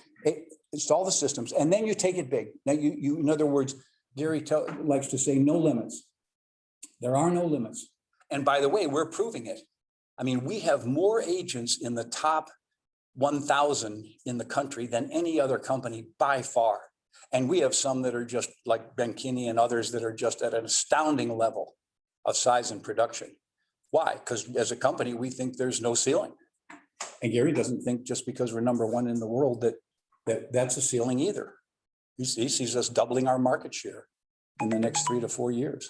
install the systems, and then you take it big. Now you in other words, Gary likes to say no limits. There are no limits. And by the way, we're proving it. I mean, we have more agents in the top 1,000 in the country than any other company by far. And we have some that are just like Ben Kinney and others that are just at an astounding level of size and production. Why? Because as a company, we think there's no ceiling. And Gary doesn't think just because we're number one in the world that's a ceiling either. He sees us doubling our market share in the next 3 to 4 years.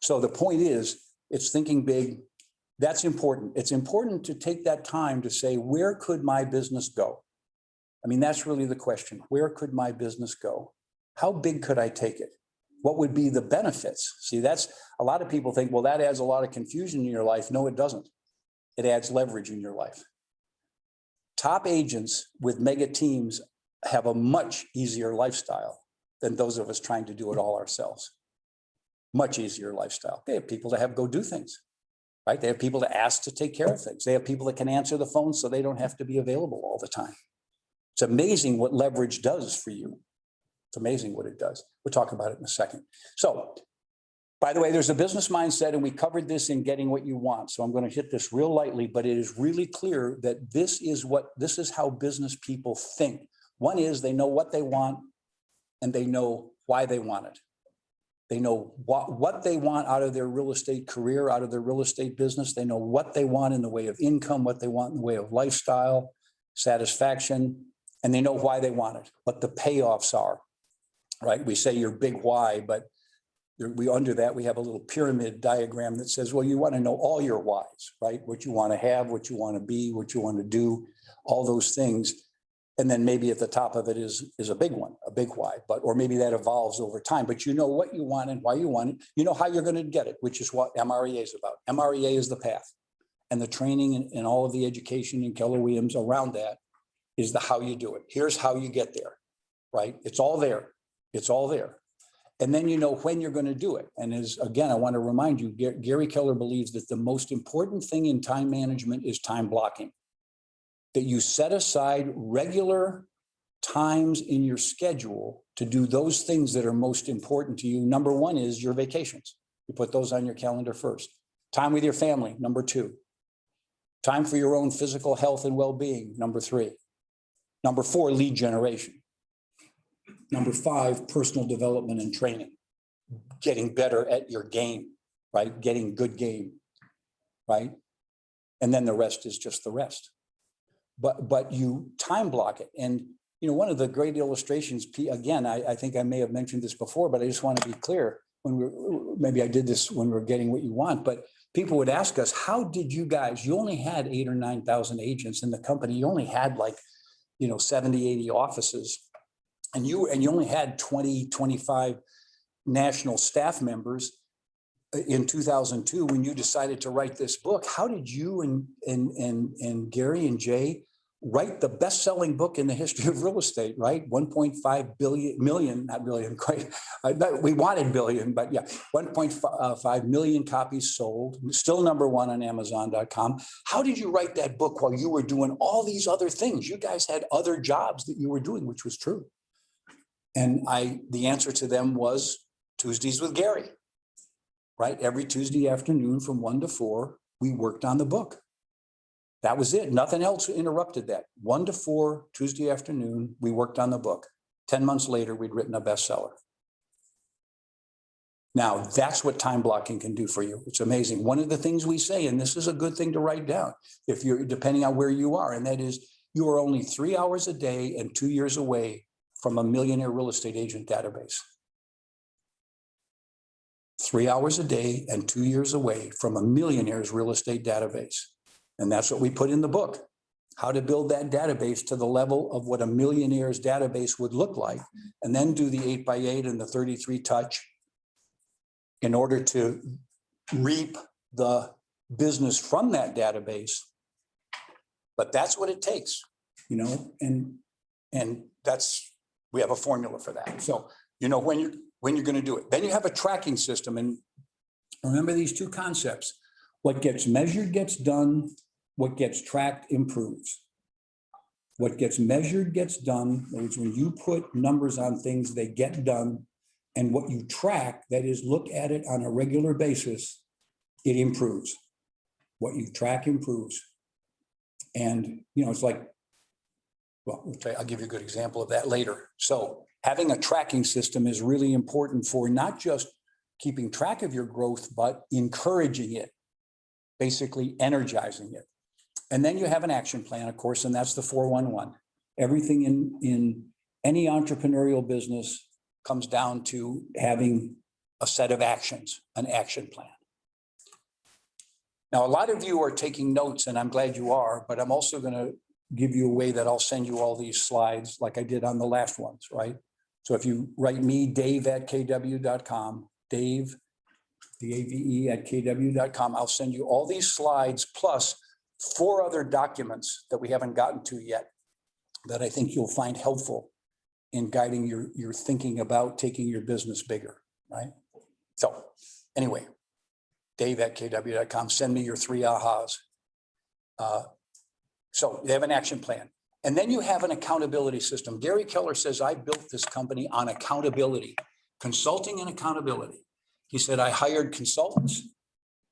So the point is, it's thinking big. That's important. It's important to take that time to say, where could my business go? I mean, that's really the question. Where could my business go? How big could I take it? What would be the benefits? See, that's a lot of people think, well, that adds a lot of confusion in your life. No, it doesn't. It adds leverage in your life. Top agents with mega teams have a much easier lifestyle than those of us trying to do it all ourselves. Much easier lifestyle. They have people that go do things, right? They have people to ask to take care of things. They have people that can answer the phone so they don't have to be available all the time. It's amazing what leverage does for you. It's amazing what it does. We'll talk about it in a second. So, by the way, there's a business mindset, and we covered this in Getting What You Want. So I'm going to hit this real lightly, but it is really clear that this is how business people think. One is they know what they want and they know why they want it. They know what they want out of their real estate career, out of their real estate business. They know what they want in the way of income, what they want in the way of lifestyle, satisfaction, and they know why they want it, what the payoffs are, right? We say your big why, but under that, we have a little pyramid diagram that says, well, you want to know all your whys, right? What you want to have, what you want to be, what you want to do, all those things. And then maybe at the top of it is a big one, a big why, or maybe that evolves over time, but you know what you want and why you want it. You know how you're going to get it, which is what MREA is about. MREA is the path, and the training and all of the education in Keller Williams around that is the how you do it. Here's how you get there, right? It's all there. It's all there. And then you know when you're going to do it. And again, I want to remind you, Gary Keller believes that the most important thing in time management is time blocking. That you set aside regular times in your schedule to do those things that are most important to you. Number one is your vacations. You put those on your calendar first. Time with your family, number 2. Time for your own physical health and well-being, number 3. Number 4, lead generation. Number 5, personal development and training. Getting better at your game, right? Getting good game, right? And then the rest is just the rest. But you time block it. And, you know, one of the great illustrations, again, I think I may have mentioned this before, but I just want to be clear maybe I did this when we were Getting What You Want, but people would ask us, how did you guys, you only had 8,000 or 9,000 agents in the company. You only had 70, 80 offices. And you only had 20, 25 national staff members in 2002 when you decided to write this book. How did you and Gary and Jay write the best-selling book in the history of real estate, right? 1.5 million, not billion, quite. We wanted billion, but yeah, 1.5 million copies sold, still number 1 on Amazon.com. How did you write that book while you were doing all these other things? You guys had other jobs that you were doing, which was true. And the answer to them was Tuesdays with Gary, right? Every Tuesday afternoon from 1 to 4, we worked on the book. That was it. Nothing else interrupted that. 1 to 4, Tuesday afternoon, we worked on the book. 10 months later, we'd written a bestseller. Now, that's what time blocking can do for you. It's amazing. One of the things we say, and this is a good thing to write down, if you're depending on where you are, and that is you are only 3 hours a day and 2 years away from a millionaire real estate agent database. 3 hours a day and 2 years away from a millionaire's real estate database. And that's what we put in the book, how to build that database to the level of what a millionaire's database would look like, and then do the 8x8 and the 33 touch in order to reap the business from that database. But that's what it takes, you know, and that's, we have a formula for that. So, you know, when you're going to do it, then you have a tracking system. And remember these 2 concepts. What gets measured gets done. What gets tracked improves. What gets measured gets done. That is, when you put numbers on things, they get done. And what you track, that is, look at it on a regular basis, it improves. What you track improves. And, you know, it's like Well, okay, I'll give you a good example of that later. So having a tracking system is really important for not just keeping track of your growth, but encouraging it, basically energizing it. And then you have an action plan, of course, and that's the 411. Everything in any entrepreneurial business comes down to having a set of actions, an action plan. Now, a lot of you are taking notes, and I'm glad you are, but I'm also going to give you a way that I'll send you all these slides like I did on the last ones, right? So if you write me, dave@kw.com, Dave, DAVE @kw.com, I'll send you all these slides plus 4 other documents that we haven't gotten to yet that I think you'll find helpful in guiding your thinking about taking your business bigger, right? So anyway, Dave@kw.com, send me your 3 ahas. So you have an action plan. And then you have an accountability system. Gary Keller says, I built this company on accountability, consulting and accountability. He said, I hired consultants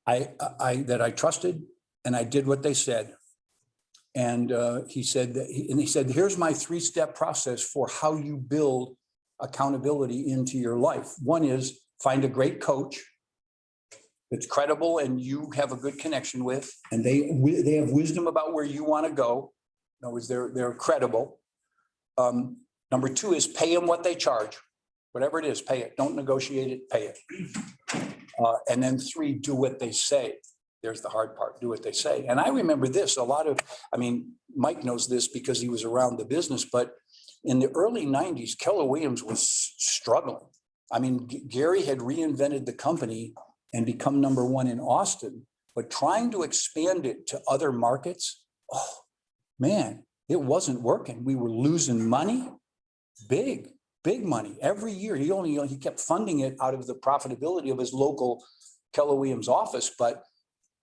that I trusted, and I did what they said. And he said, here's my 3-step process for how you build accountability into your life. One is find a great coach that's credible and you have a good connection with, and they have wisdom about where you want to go. In other words, they're credible. Number 2 is pay them what they charge. Whatever it is, pay it. Don't negotiate it, pay it. And then 3, do what they say. There's the hard part, do what they say. And I remember this, Mike knows this because he was around the business, but in the early 90s, Keller Williams was struggling. I mean, Gary had reinvented the company and become number 1 in Austin, but trying to expand it to other markets, oh man, it wasn't working. We were losing money, big money every year. He kept funding it out of the profitability of his local Keller Williams office, but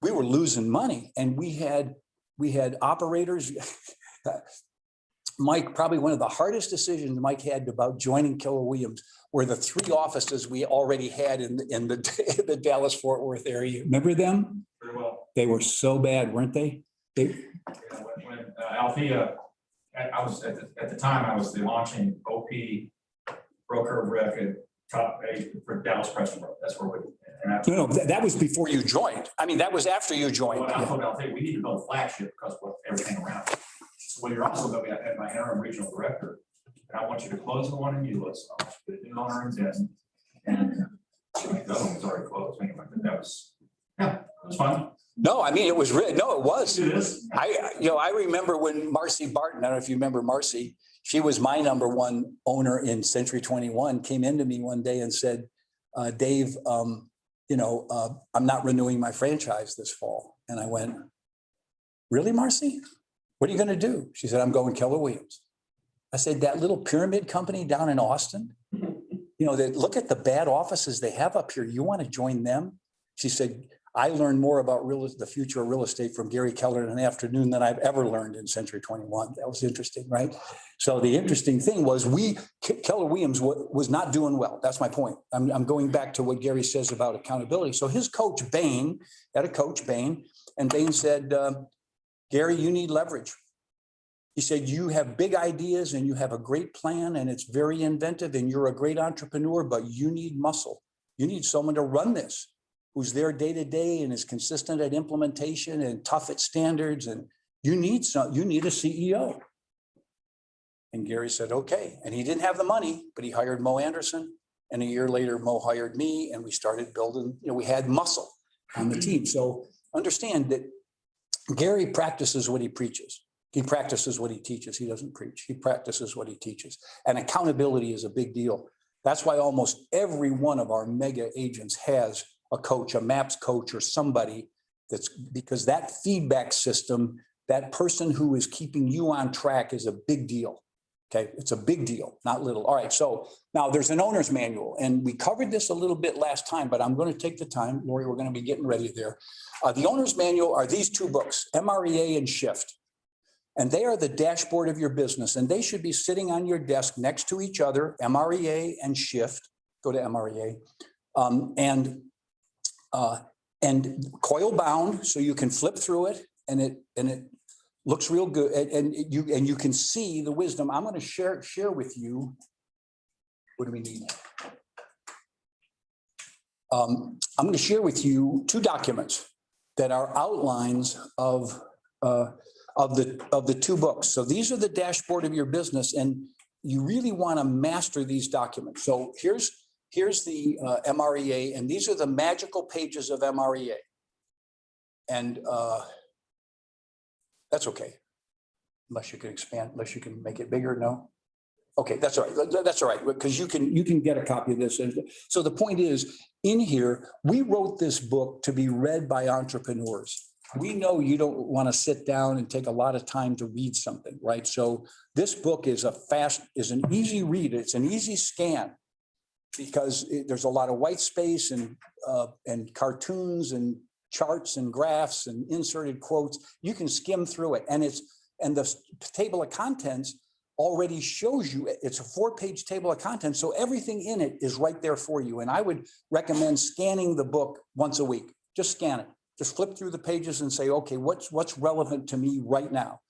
we were losing money, and we had operators. Mike, probably one of the hardest decisions Mike had about joining Keller Williams were the 3 offices we already had in the Dallas-Fort Worth area. Remember them? Very well. They were so bad, weren't they? When Althea, I was at the time, I was the launching OP broker of record top 8 for Dallas Preston. That's where we. No, that was before you joined. I mean, that was after you joined. Well, I told Althea, we need to build a flagship because of everything around it. So when you're also going to be at my interim regional director, and I want you to close the one in Euless. I want you to do owner in Denton, and the other one was already closed anyway. But that was, it was fun. No, I mean, it was really, no, it was. It is. I remember when Marcy Barton, I don't know if you remember Marcy, she was my number 1 owner in Century 21, came into me one day and said, Dave, I'm not renewing my franchise this fall. And I went, really, Marcy? What are you going to do? She said, I'm going Keller Williams. I said, that little pyramid company down in Austin, look at the bad offices they have up here. You want to join them? She said, I learned more about the future of real estate from Gary Keller in an afternoon than I've ever learned in Century 21. That was interesting, right? So the interesting thing was Keller Williams was not doing well. That's my point. I'm going back to what Gary says about accountability. So his coach, Bain, had a coach, Bain, and Bain said, Gary, you need leverage. He said, you have big ideas and you have a great plan and it's very inventive and you're a great entrepreneur, but you need muscle. You need someone to run this, who's there day to day and is consistent at implementation and tough at standards. And you need a CEO. And Gary said, okay. And he didn't have the money, but he hired Mo Anderson. And a year later, Mo hired me and we started building, we had muscle on the team. So understand that Gary practices what he preaches. He practices what he teaches. He doesn't preach. He practices what he teaches. And accountability is a big deal. That's why almost every one of our mega agents has a coach, a MAPS coach, or somebody because that feedback system, that person who is keeping you on track is a big deal. Okay, it's a big deal, not little. All right, so now there's an owner's manual, and we covered this a little bit last time, but I'm going to take the time, Lori, we're going to be getting ready there. The owner's manual are these 2 books, MREA and Shift. And they are the dashboard of your business, and they should be sitting on your desk next to each other, MREA and Shift. Go to MREA. And coil bound, so you can flip through it, and it looks real good, and you can see the wisdom. I'm going to share with you. What do we need? I'm going to share with you 2 documents that are outlines of the 2 books. So these are the dashboard of your business, and you really want to master these documents. So here's the MREA, and these are the magical pages of MREA. And that's okay. Unless you can expand, unless you can make it bigger, no? Okay, that's all right. That's all right, because you can get a copy of this. And so the point is, in here, we wrote this book to be read by entrepreneurs. We know you don't want to sit down and take a lot of time to read something, right? So this book is an easy read. It's an easy scan because there's a lot of white space and cartoons and charts and graphs and inserted quotes. You can skim through it, and the table of contents already shows you, it's a 4-page table of contents. So everything in it is right there for you. And I would recommend scanning the book once a week. Just scan it. Just flip through the pages and say, okay, what's relevant to me right now?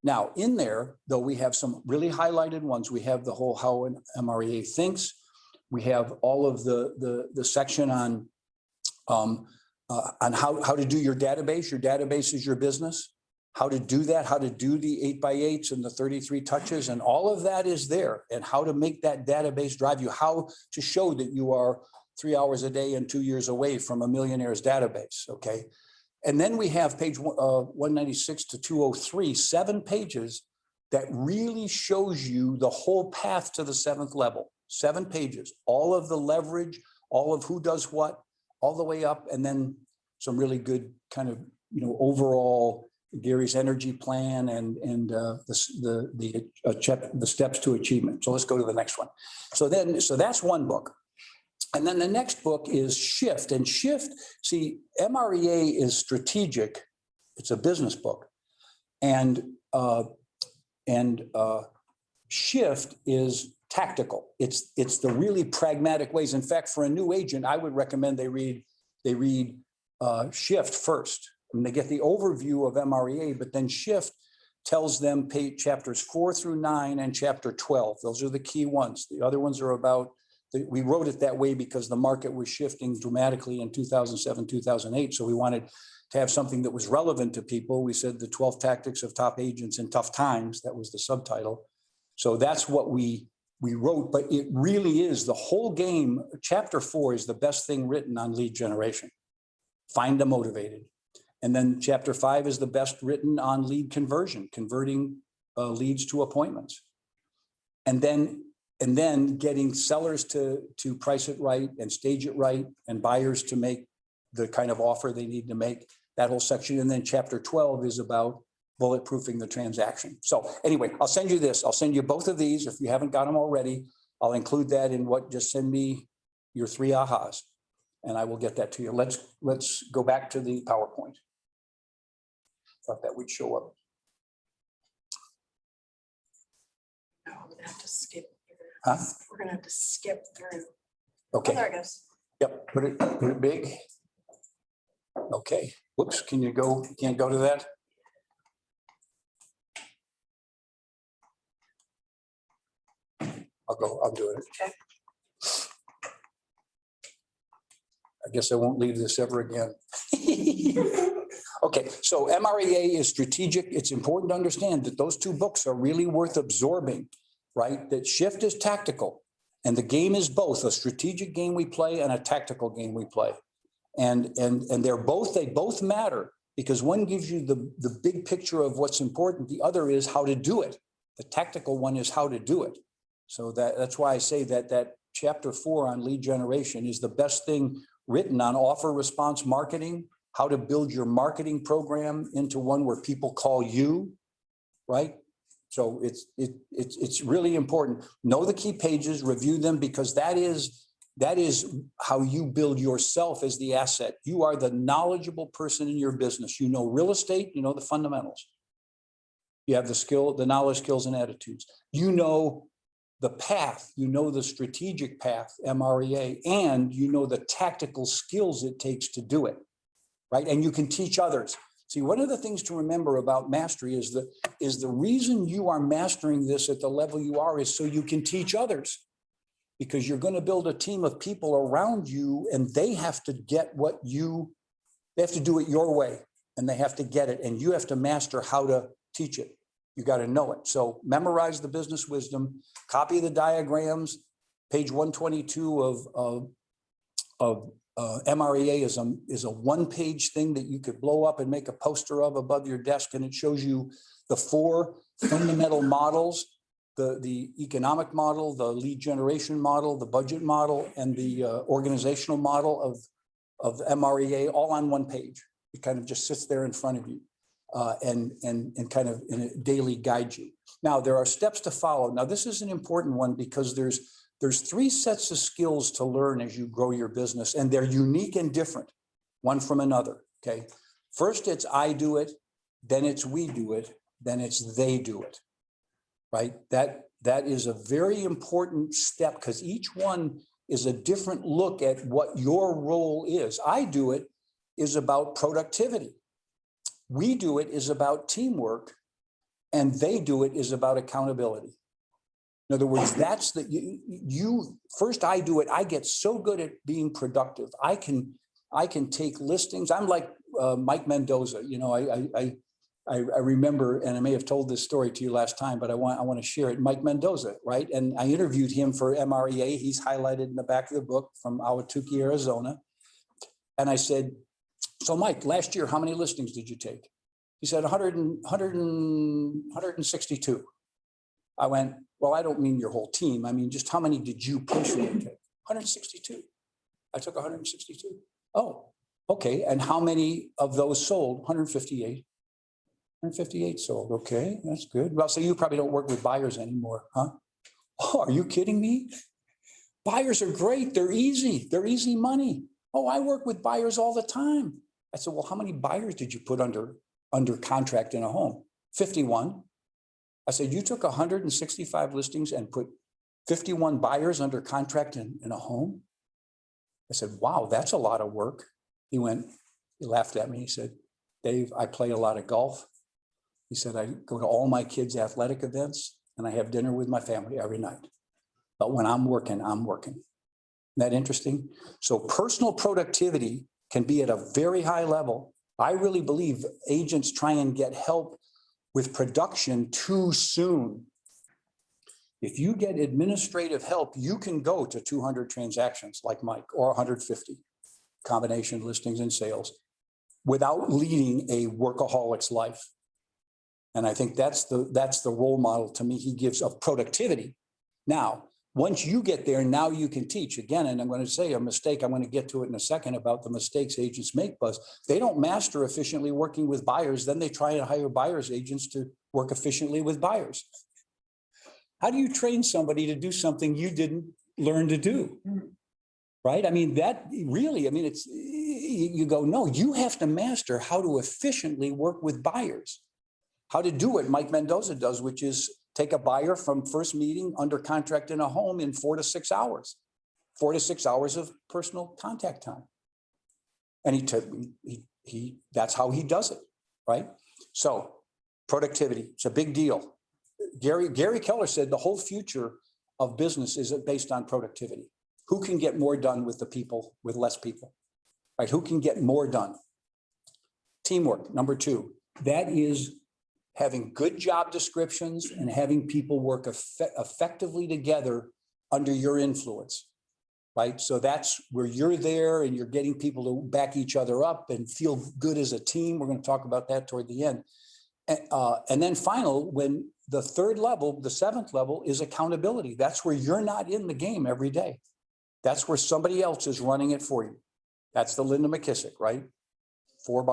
Now, in there, though, we have some really highlighted ones. We have the whole how an MREA thinks. We have all of the section on how to do your database. Your database is your business. How to do that, how to do the 8x8s and the 33 touches, and all of that is there. And how to make that database drive you, how to show that you are 3 hours a day and 2 years away from a millionaire's database, okay? And then we have page 196 to 203, 7 pages that really shows you the whole path to the 7th level. 7 pages, all of the leverage, all of who does what, all the way up, and then some really good kind of, overall Gary's energy plan and the steps to achievement. So let's go to the next one. So that's one book. And then the next book is Shift. And Shift, see, MREA is strategic. It's a business book. And Shift is tactical. It's the really pragmatic ways. In fact, for a new agent, I would recommend they read Shift first. And they get the overview of MREA, but then Shift tells them chapters 4 through 9 and chapter 12. Those are the key ones. The other ones are about, we wrote it that way because the market was shifting dramatically in 2007, 2008. So we wanted to have something that was relevant to people. We said the 12 tactics of top agents in tough times. That was the subtitle. So that's what we wrote, but it really is the whole game. Chapter 4 is the best thing written on lead generation. Find them motivated. And then chapter 5 is the best written on lead conversion, converting leads to appointments. And then getting sellers to price it right and stage it right, and buyers to make the kind of offer they need to make, that whole section. And then chapter 12 is about bulletproofing the transaction. So anyway, I'll send you this. I'll send you both of these. If you haven't got them already, I'll include that in just send me your 3 ahas and I will get that to you. Let's go back to the PowerPoint. Thought that would show up. No, we're gonna have to skip through. Huh? We're gonna have to skip through. Okay. Oh, there it goes. Yep, put it big. Okay, whoops, can't go to that? I'll do it. Okay. I guess I won't leave this ever again. Okay, so MREA is strategic. It's important to understand that those 2 books are really worth absorbing, right? That Shift is tactical, and the game is both a strategic game we play and a tactical game we play. And they both matter, because one gives you the big picture of what's important. The other is how to do it. The tactical one is how to do it. So that's why I say that chapter 4 on lead generation is the best thing written on offer response marketing, how to build your marketing program into one where people call you, right? So it's really important. Know the key pages, review them, because that is how you build yourself as the asset. You are the knowledgeable person in your business. You know real estate, you know the fundamentals. You have the skill, the knowledge, skills, and attitudes. You know the path, you know the strategic path, MREA, and you know the tactical skills it takes to do it, right? And you can teach others. See, one of the things to remember about mastery is the reason you are mastering this at the level you are is so you can teach others. Because you're going to build a team of people around you and they have to get they have to do it your way and they have to get it. And you have to master how to teach it. You got to know it. So memorize the business wisdom, copy the diagrams. Page 122 of MREA is a one-page thing that you could blow up and make a poster of above your desk. And it shows you the 4 fundamental models, the economic model, the lead generation model, the budget model, and the organizational model of MREA all on one page. It kind of just sits there in front of you and kind of in a daily guide you. Now, there are steps to follow. Now, this is an important one because there's 3 sets of skills to learn as you grow your business, and they're unique and different, one from another, okay? First, it's I do it, then it's we do it, then it's they do it, right? That is a very important step because each one is a different look at what your role is. I do it is about productivity. We do it is about teamwork, and they do it is about accountability. In other words, that's you first. I do it. I get so good at being productive. I can take listings. I'm like Mike Mendoza. You know, I remember, and I may have told this story to you last time, but I want to share it. Mike Mendoza, right? And I interviewed him for MREA. He's highlighted in the back of the book from Ahwatukee, Arizona. And I said, so Mike, last year, how many listings did you take? He said 162. I went, well, I don't mean your whole team. I mean, just how many did you personally take? 162. I took 162. Oh, okay. And how many of those sold? 158. 158 sold. Okay, that's good. Well, so you probably don't work with buyers anymore, huh? Oh, are you kidding me? Buyers are great. They're easy. They're easy money. Oh, I work with buyers all the time. I said, well, how many buyers did you put under contract in a home? 51. I said, you took 165 listings and put 51 buyers under contract in a home? I said, wow, that's a lot of work. He laughed at me. He said, Dave, I play a lot of golf. He said, I go to all my kids' athletic events and I have dinner with my family every night. But when I'm working, I'm working. Isn't that interesting? So personal productivity can be at a very high level. I really believe agents try and get help with production too soon. If you get administrative help, you can go to 200 transactions like Mike or 150 combination listings and sales without leading a workaholic's life. And I think that's the role model to me he gives of productivity. Now, once you get there, now you can teach again. And I'm going to say a mistake. I'm going to get to it in a second about the mistakes agents make, Buzz. They don't master efficiently working with buyers. Then they try and hire buyers agents to work efficiently with buyers. How do you train somebody to do something you didn't learn to do? Right? I mean, that really, I mean, it's, you go, no, you have to master how to efficiently work with buyers. How to do what Mike Mendoza does, which is take a buyer from first meeting under contract in a home in 4 to 6 hours, 4 to 6 hours of personal contact time. And that's how he does it, right? So productivity, it's a big deal. Gary Keller said the whole future of business is based on productivity. Who can get more done with the people, with less people, right? Who can get more done? Teamwork, number 2, that is having good job descriptions and having people work effectively together under your influence, right? So that's where you're there and you're getting people to back each other up and feel good as a team. We're going to talk about that toward the end. And then when the 3rd level, the 7th level is accountability. That's where you're not in the game every day. That's where somebody else is running it for you. That's the Linda McKissick, right? 4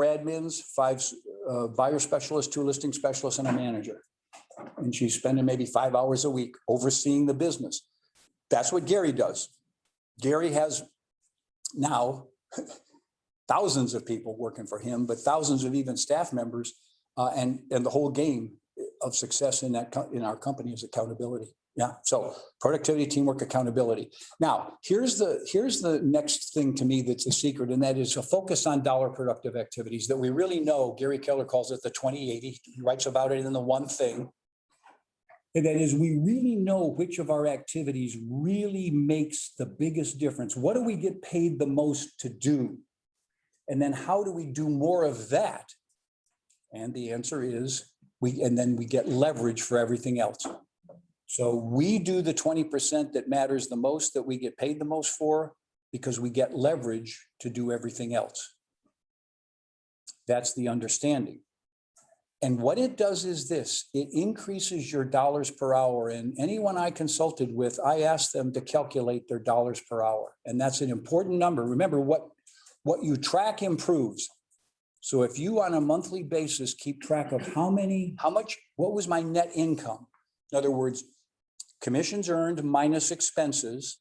admins, 5 buyer specialists, 2 listing specialists, and a manager. And she's spending maybe 5 hours a week overseeing the business. That's what Gary does. Gary has now thousands of people working for him, but thousands of even staff members, and the whole game of success in our company is accountability. Yeah, so productivity, teamwork, accountability. Now, here's the next thing to me that's a secret, and that is a focus on dollar productive activities that we really know. Gary Keller calls it the 20/80. He writes about it in the one thing. And that is, we really know which of our activities really makes the biggest difference. What do we get paid the most to do? And then how do we do more of that? And the answer is then we get leverage for everything else. So we do the 20% that matters the most, that we get paid the most for, because we get leverage to do everything else. That's the understanding. And what it does is this, it increases your dollars per hour. And anyone I consulted with, I asked them to calculate their dollars per hour. And that's an important number. Remember, what you track improves. So if you on a monthly basis keep track of what was my net income? In other words, commissions earned minus expenses,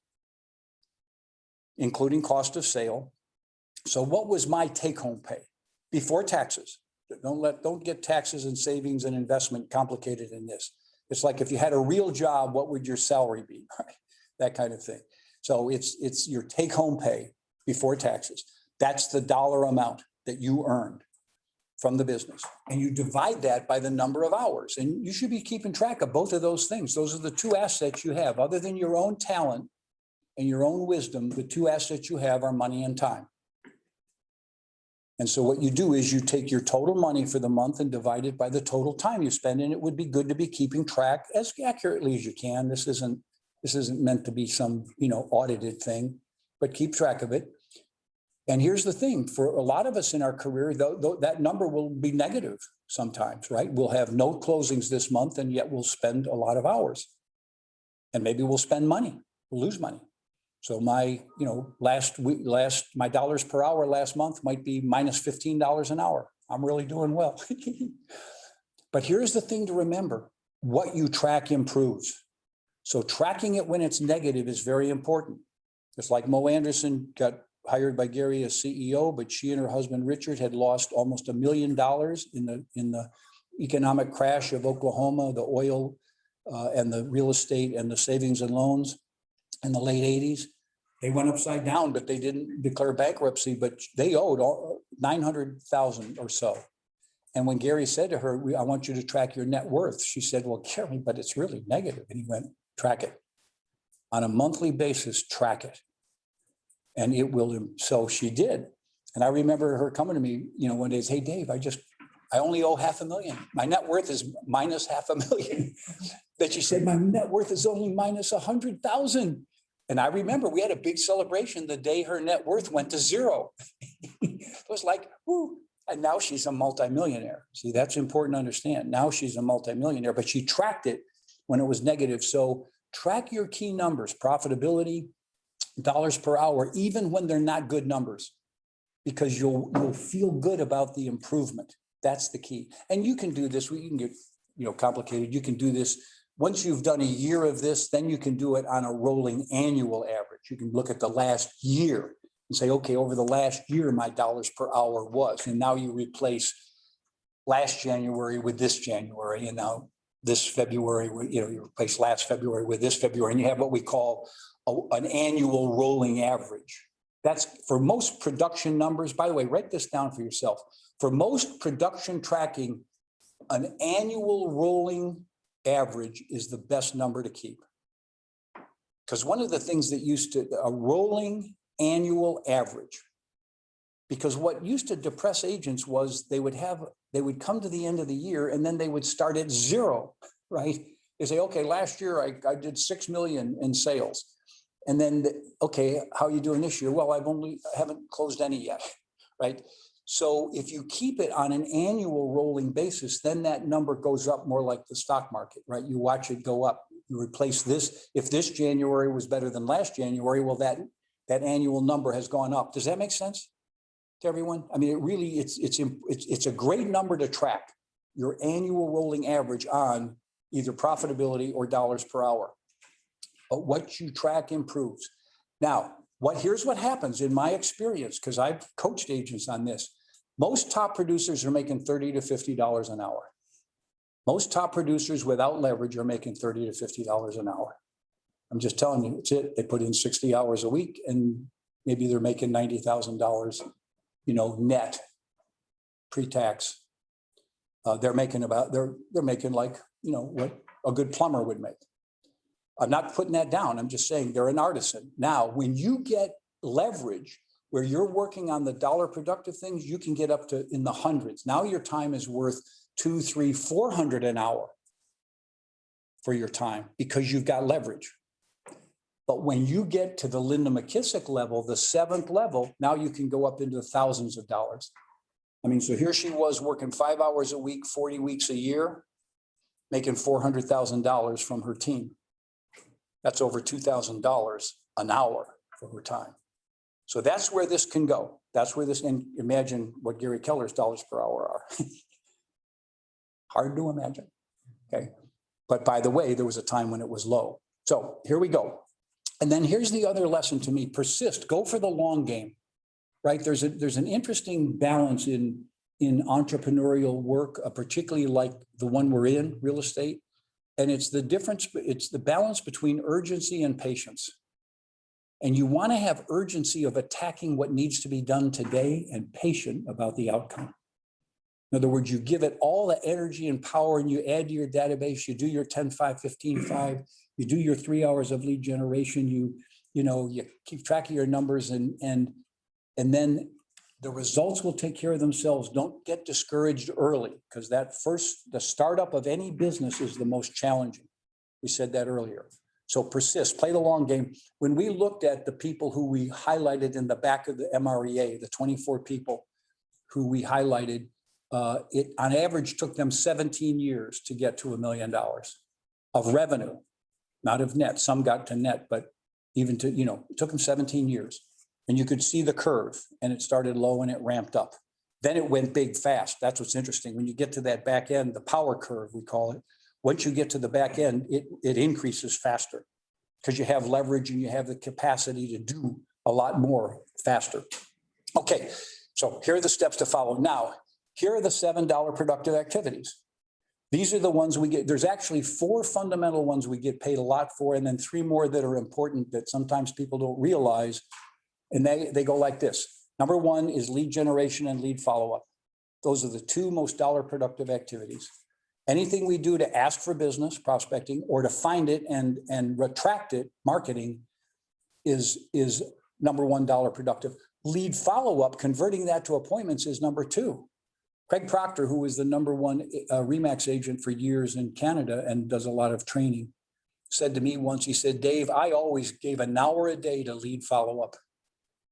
including cost of sale. So what was my take-home pay before taxes? Don't get taxes and savings and investment complicated in this. It's like if you had a real job, what would your salary be? Right? That kind of thing. So it's your take-home pay before taxes. That's the dollar amount that you earned from the business. And you divide that by the number of hours. And you should be keeping track of both of those things. Those are the two assets you have. Other than your own talent and your own wisdom, the two assets you have are money and time. And so what you do is you take your total money for the month and divide it by the total time you spend. And it would be good to be keeping track as accurately as you can. This isn't meant to be some, audited thing, but keep track of it. And here's the thing, for a lot of us in our career, though, that number will be negative sometimes, right? We'll have no closings this month, and yet we'll spend a lot of hours. And maybe we'll spend money, we'll lose money. So my, my dollars per hour last month might be minus $15 an hour. I'm really doing well. But here's the thing to remember, what you track improves. So tracking it when it's negative is very important. It's like Mo Anderson got hired by Gary as CEO, but she and her husband, Richard, had lost almost $1 million in the economic crash of Oklahoma, the oil and the real estate and the savings and loans in the late 80s. They went upside down, but they didn't declare bankruptcy, but they owed $900,000 or so. And when Gary said to her, I want you to track your net worth, she said, well, Gary, but it's really negative. And he went, track it. On a monthly basis, track it. And it will, so she did. And I remember her coming to me, one day, hey, Dave, I only owe $500,000. My net worth is minus $500,000. That she said, my net worth is only minus $100,000. And I remember we had a big celebration the day her net worth went to zero. It was like, whoo. And now she's a multimillionaire. See, that's important to understand. Now she's a multimillionaire, but she tracked it when it was negative. So track your key numbers, profitability, dollars per hour, even when they're not good numbers, because you'll feel good about the improvement. That's the key. And you can do this. We can get complicated. You can do this once you've done a year of this. Then you can do it on a rolling annual average. You can look at the last year and say, okay, over the last year, my dollars per hour was, and now you replace last January with this January, and now this February, you replace last February with this February, and you have what we call an annual rolling average. That's for most production numbers. By the way, write this down for yourself. For most production tracking, an annual rolling average is the best number to keep. Because one of the things that a rolling annual average, because what used to depress agents was they would come to the end of the year and then they would start at zero, right? They say, okay, last year I did 6 million in sales. And then, okay, how are you doing this year? Well, I haven't closed any yet, right? So if you keep it on an annual rolling basis, then that number goes up more like the stock market, right? You watch it go up. You replace this. If this January was better than last January, well, that annual number has gone up. Does that make sense to everyone? I mean, it really, it's a great number to track, your annual rolling average on either profitability or dollars per hour. But what you track improves. Now, here's what happens in my experience, because I've coached agents on this. Most top producers are making $30 to $50 an hour. Most top producers without leverage are making $30 to $50 an hour. I'm just telling you, it's it. They put in 60 hours a week and maybe they're making $90,000, net pre-tax. They're making like, what a good plumber would make. I'm not putting that down. I'm just saying they're an artisan. Now, when you get leverage where you're working on the dollar productive things, you can get up to in the hundreds. Now your time is worth $200, $300, $400 an hour for your time because you've got leverage. But when you get to the Linda McKissick level, the 7th level, now you can go up into thousands of dollars. I mean, so here she was working 5 hours a week, 40 weeks a year, making $400,000 from her team. That's over $2,000 an hour for her time. So that's where this can go. That's where this, and imagine what Gary Keller's dollars per hour are. Hard to imagine. Okay. But by the way, there was a time when it was low. So here we go. And then here's the other lesson to me: persist, go for the long game, right? There's an interesting balance in entrepreneurial work, particularly like the one we're in, real estate. And it's the balance between urgency and patience. And you want to have urgency of attacking what needs to be done today and patient about the outcome. In other words, you give it all the energy and power and you add to your database, you do your 10-5, 15-5, you do your 3 hours of lead generation, you keep track of your numbers and then the results will take care of themselves. Don't get discouraged early because the startup of any business is the most challenging. We said that earlier. So persist, play the long game. When we looked at the people who we highlighted in the back of the MREA, the 24 people who we highlighted, it on average took them 17 years to get to $1 million of revenue, not of net. Some got to net, but even to, it took them 17 years. And you could see the curve and it started low and it ramped up. Then it went big fast. That's what's interesting. When you get to that back end, the power curve, we call it. Once you get to the back end, it increases faster because you have leverage and you have the capacity to do a lot more faster. Okay, so here are the steps to follow. Now, here are the $7 productive activities. These are the ones we get. There's actually 4 fundamental ones we get paid a lot for, and then 3 more that are important that sometimes people don't realize. And they go like this. Number 1 is lead generation and lead follow-up. Those are the 2 most dollar productive activities. Anything we do to ask for business, prospecting, or to find it and retract it, marketing, is number 1 dollar productive. Lead follow-up, converting that to appointments, is number 2. Craig Proctor, who was the number 1 Remax agent for years in Canada and does a lot of training, said to me once, he said, Dave, I always gave an hour a day to lead follow-up.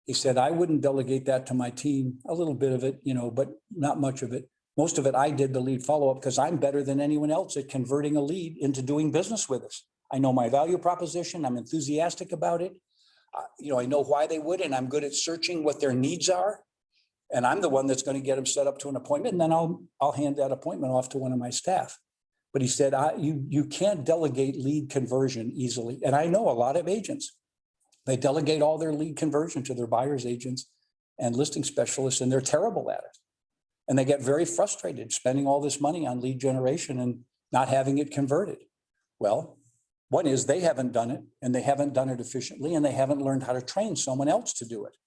He said, I wouldn't delegate that to my team, a little bit of it, but not much of it. Most of it, I did the lead follow-up because I'm better than anyone else at converting a lead into doing business with us. I know my value proposition. I'm enthusiastic about it. I know why they would, and I'm good at searching what their needs are. And I'm the one that's going to get them set up to an appointment. And then I'll hand that appointment off to one of my staff. But he said, you can't delegate lead conversion easily. And I know a lot of agents. They delegate all their lead conversion to their buyer's agents and listing specialists, and they're terrible at it. And they get very frustrated spending all this money on lead generation and not having it converted. Well, one is they haven't done it, and they haven't done it efficiently, and they haven't learned how to train someone else to do it.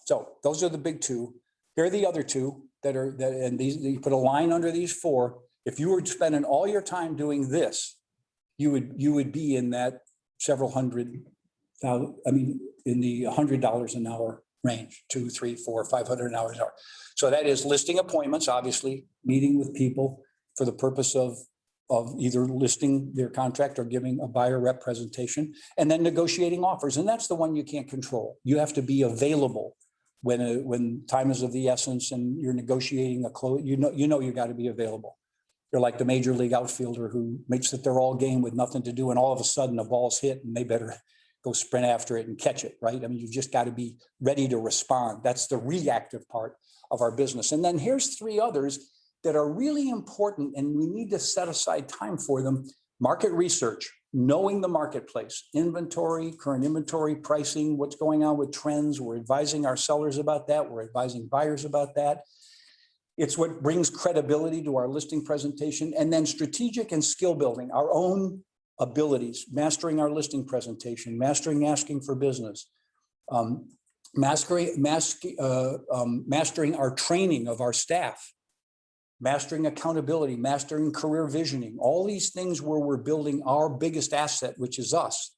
So those are the big 2. Here are the other 2 and these, you put a line under these 4. If you were spending all your time doing this, you would be in that several hundred thousand, in the $100 an hour range, 2, 3, 4, 500 an hour. So that is listing appointments, obviously, meeting with people for the purpose of either listing their contract or giving a buyer rep presentation, and then negotiating offers. And that's the one you can't control. You have to be available when time is of the essence and you're negotiating a close. You got to be available. You're like the major league outfielder who makes it their all game with nothing to do, and all of a sudden a ball's hit and they better go sprint after it and catch it, right? You've just got to be ready to respond. That's the reactive part of our business. And then here's 3 others that are really important, and we need to set aside time for them. Market research, knowing the marketplace, inventory, current inventory, pricing, what's going on with trends. We're advising our sellers about that. We're advising buyers about that. It's what brings credibility to our listing presentation. And then strategic and skill building, our own abilities, mastering our listing presentation, mastering asking for business, mastering our training of our staff, mastering accountability, mastering career visioning, all these things where we're building our biggest asset, which is us.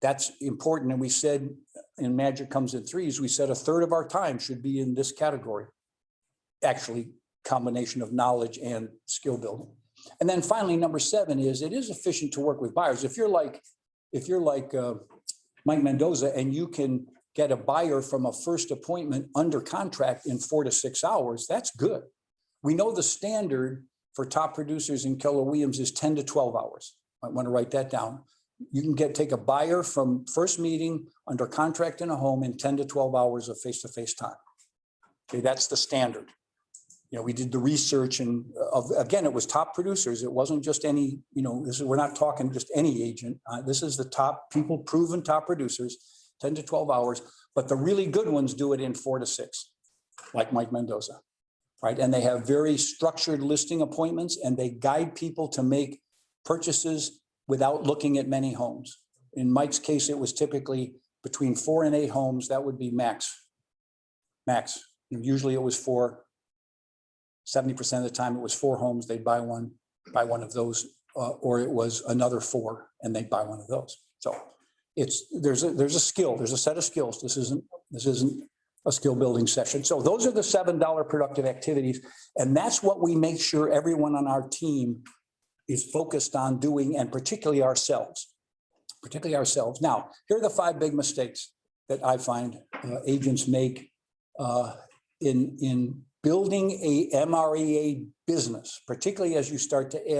That's important. And we said in Magic Comes in Threes, we said a third of our time should be in this category. Actually, combination of knowledge and skill building. And then finally, number 7 is it is efficient to work with buyers. If you're like Mike Mendoza and you can get a buyer from a first appointment under contract in 4 to 6 hours, that's good. We know the standard for top producers in Keller Williams is 10 to 12 hours. I want to write that down. You can take a buyer from first meeting under contract in a home in 10 to 12 hours of face-to-face time. Okay, that's the standard. You know, we did the research and again, it was top producers. It wasn't just any, you know, we're not talking just any agent. This is the top people, proven top producers, 10 to 12 hours, but the really good ones do it in 4 to 6, like Mike Mendoza, right? And they have very structured listing appointments and they guide people to make purchases without looking at many homes. In Mike's case, it was typically between 4 and 8 homes. That would be max. Usually it was 4. 70% of the time it was 4 homes. They'd buy one of those, or it was another 4 and they'd buy one of those. So there's a skill, there's a set of skills. This isn't a skill building session. So those are the $7 productive activities. And that's what we make sure everyone on our team is focused on doing, and particularly ourselves. Now, here are the 5 big mistakes that I find agents make in building a MREA business, particularly as you start to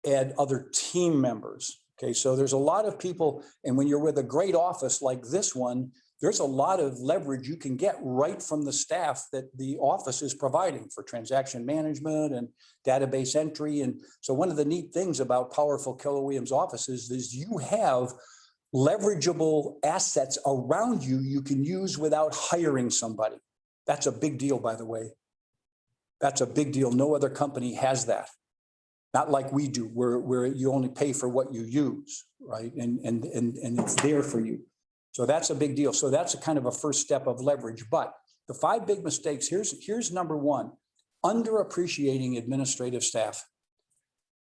add other team members. Okay, so there's a lot of people, and when you're with a great office like this one, there's a lot of leverage you can get right from the staff that the office is providing for transaction management and database entry. And so one of the neat things about powerful Keller Williams offices is you have leverageable assets around you you can use without hiring somebody. That's a big deal, by the way. That's a big deal. No other company has that. Not like we do, where you only pay for what you use, right? And it's there for you. So that's a big deal. So that's a kind of a first step of leverage. But the 5 big mistakes, here's number 1, underappreciating administrative staff.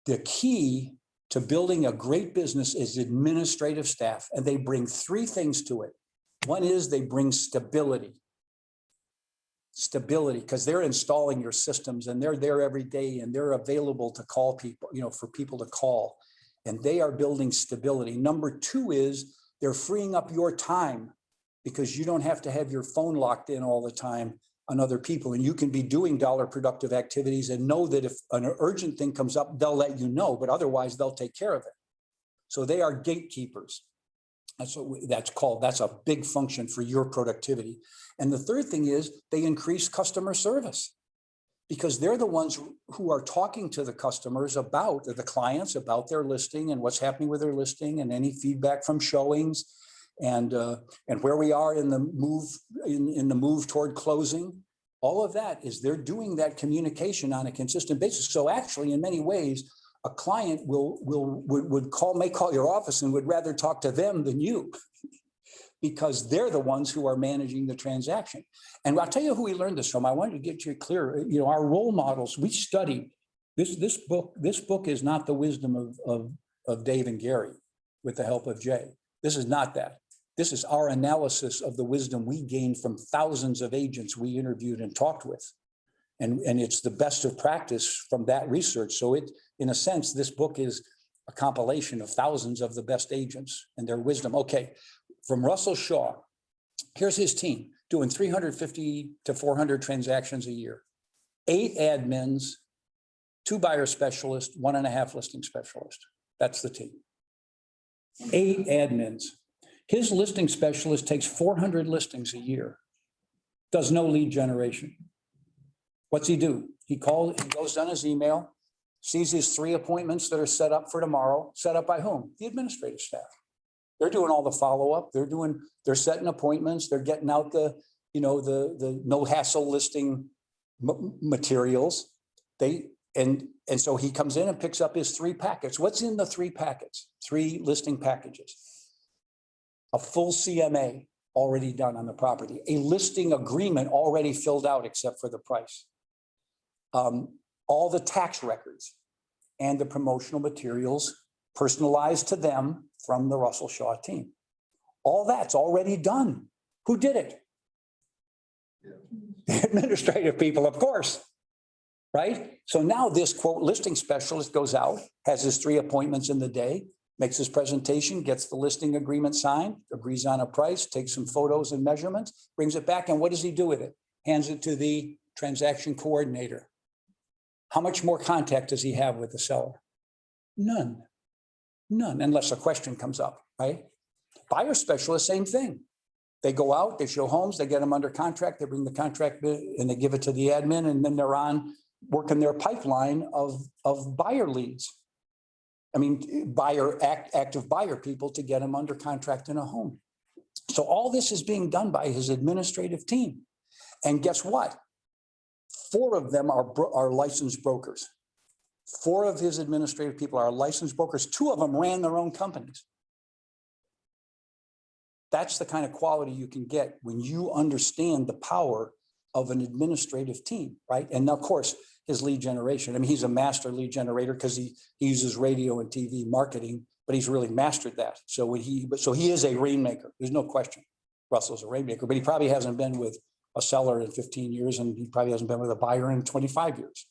The key to building a great business is administrative staff, and they bring 3 things to it. One is they bring stability, because they're installing your systems and they're there every day and they're available to call people, you know, for people to call, and they are building stability. Number 2 is they're freeing up your time because you don't have to have your phone locked in all the time on other people, and you can be doing dollar productive activities and know that if an urgent thing comes up, they'll let you know, but otherwise they'll take care of it. So they are gatekeepers. That's what that's called. That's a big function for your productivity. And the third thing is they increase customer service because they're the ones who are talking to the customers about the clients, about their listing and what's happening with their listing and any feedback from showings and where we are in the move toward closing. All of that is they're doing that communication on a consistent basis. So actually, in many ways, a client may call your office and would rather talk to them than you because they're the ones who are managing the transaction. And I'll tell you who we learned this from. I wanted to get you clear. You know, our role models, we studied this book. This book is not the wisdom of Dave and Gary with the help of Jay. This is not that. This is our analysis of the wisdom we gained from thousands of agents we interviewed and talked with. And it's the best of practice from that research. So in a sense, this book is a compilation of thousands of the best agents and their wisdom. Okay, from Russell Shaw, here's his team doing 350 to 400 transactions a year, 8 admins, 2 buyer specialists, 1.5 listing specialists. That's the team. 8 admins. His listing specialist takes 400 listings a year, does no lead generation. What's he do? He goes on his email, sees his 3 appointments that are set up for tomorrow, set up by whom? The administrative staff. They're doing all the follow-up. They're setting appointments. They're getting out the no hassle listing materials. And so he comes in and picks up his 3 packets. What's in the 3 packets? 3 listing packages. A full CMA already done on the property, a listing agreement already filled out except for the price. All the tax records and the promotional materials personalized to them from the Russell Shaw team. All that's already done. Who did it? The administrative people, of course. Right? So now this quote listing specialist goes out, has his 3 appointments in the day, makes his presentation, gets the listing agreement signed, agrees on a price, takes some photos and measurements, brings it back. And what does he do with it? Hands it to the transaction coordinator. How much more contact does he have with the seller? None, unless a question comes up, right? Buyer specialist, same thing. They go out, they show homes, they get them under contract, they bring the contract and they give it to the admin, and then they're on working their pipeline of buyer leads. I mean, active buyer people to get them under contract in a home. So all this is being done by his administrative team. And guess what? 4 of them are licensed brokers. 4 of his administrative people are licensed brokers. 2 of them ran their own companies. That's the kind of quality you can get when you understand the power of an administrative team, right? And of course, his lead generation. I mean, he's a master lead generator because he uses radio and TV marketing, but he's really mastered that. So he is a rainmaker. There's no question. Russell's a rainmaker, but he probably hasn't been with a seller in 15 years, and he probably hasn't been with a buyer in 25 years.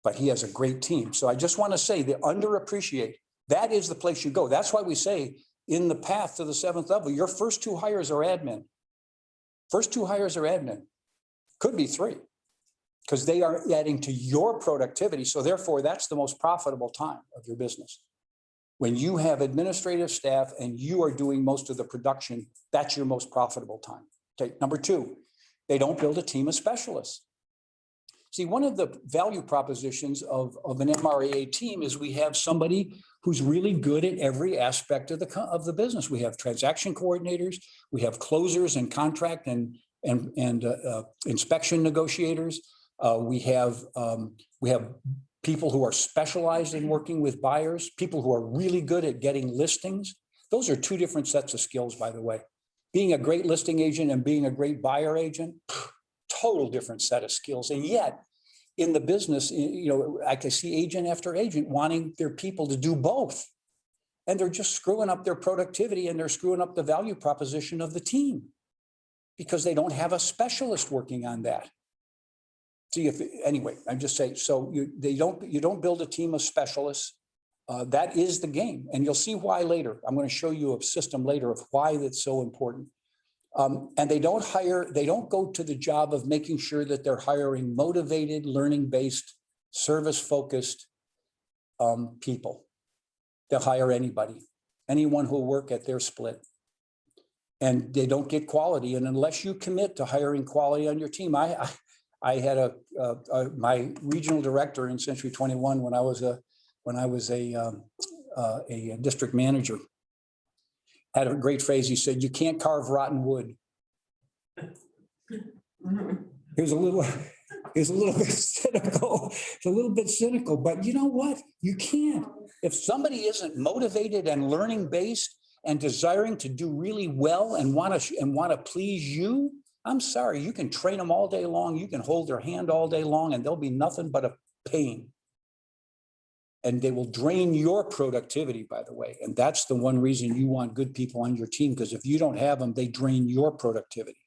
But he has a great team. So I just want to say that underappreciate, that is the place you go. That's why we say in the path to the 7th level, your first 2 hires are admin. First 2 hires are admin. Could be 3, because they are adding to your productivity. So therefore, that's the most profitable time of your business. When you have administrative staff and you are doing most of the production, that's your most profitable time. Okay, number 2, they don't build a team of specialists. See, one of the value propositions of an MRAA team is we have somebody who's really good at every aspect of the business. We have transaction coordinators, we have closers and contract and inspection negotiators. We have people who are specialized in working with buyers, people who are really good at getting listings. Those are 2 different sets of skills, by the way. Being a great listing agent and being a great buyer agent, total different set of skills. And yet in the business, you know, I can see agent after agent wanting their people to do both. And they're just screwing up their productivity, and they're screwing up the value proposition of the team because they don't have a specialist working on that. See, anyway, I'm just saying, so you don't build a team of specialists. That is the game. And you'll see why later. I'm going to show you a system later of why that's so important. And they don't go to the job of making sure that they're hiring motivated, learning-based, service-focused people. They'll hire anyone who will work at their split. And they don't get quality. And unless you commit to hiring quality on your team, I had my regional director in Century 21 when I was a district manager, had a great phrase. He said, "You can't carve rotten wood." He was a little bit cynical. It's a little bit cynical, but you know what? You can't. If somebody isn't motivated and learning based and desiring to do really well and want to please you, I'm sorry, you can train them all day long. You can hold their hand all day long, and they'll be nothing but a pain. And they will drain your productivity, by the way. And that's the one reason you want good people on your team, because if you don't have them, they drain your productivity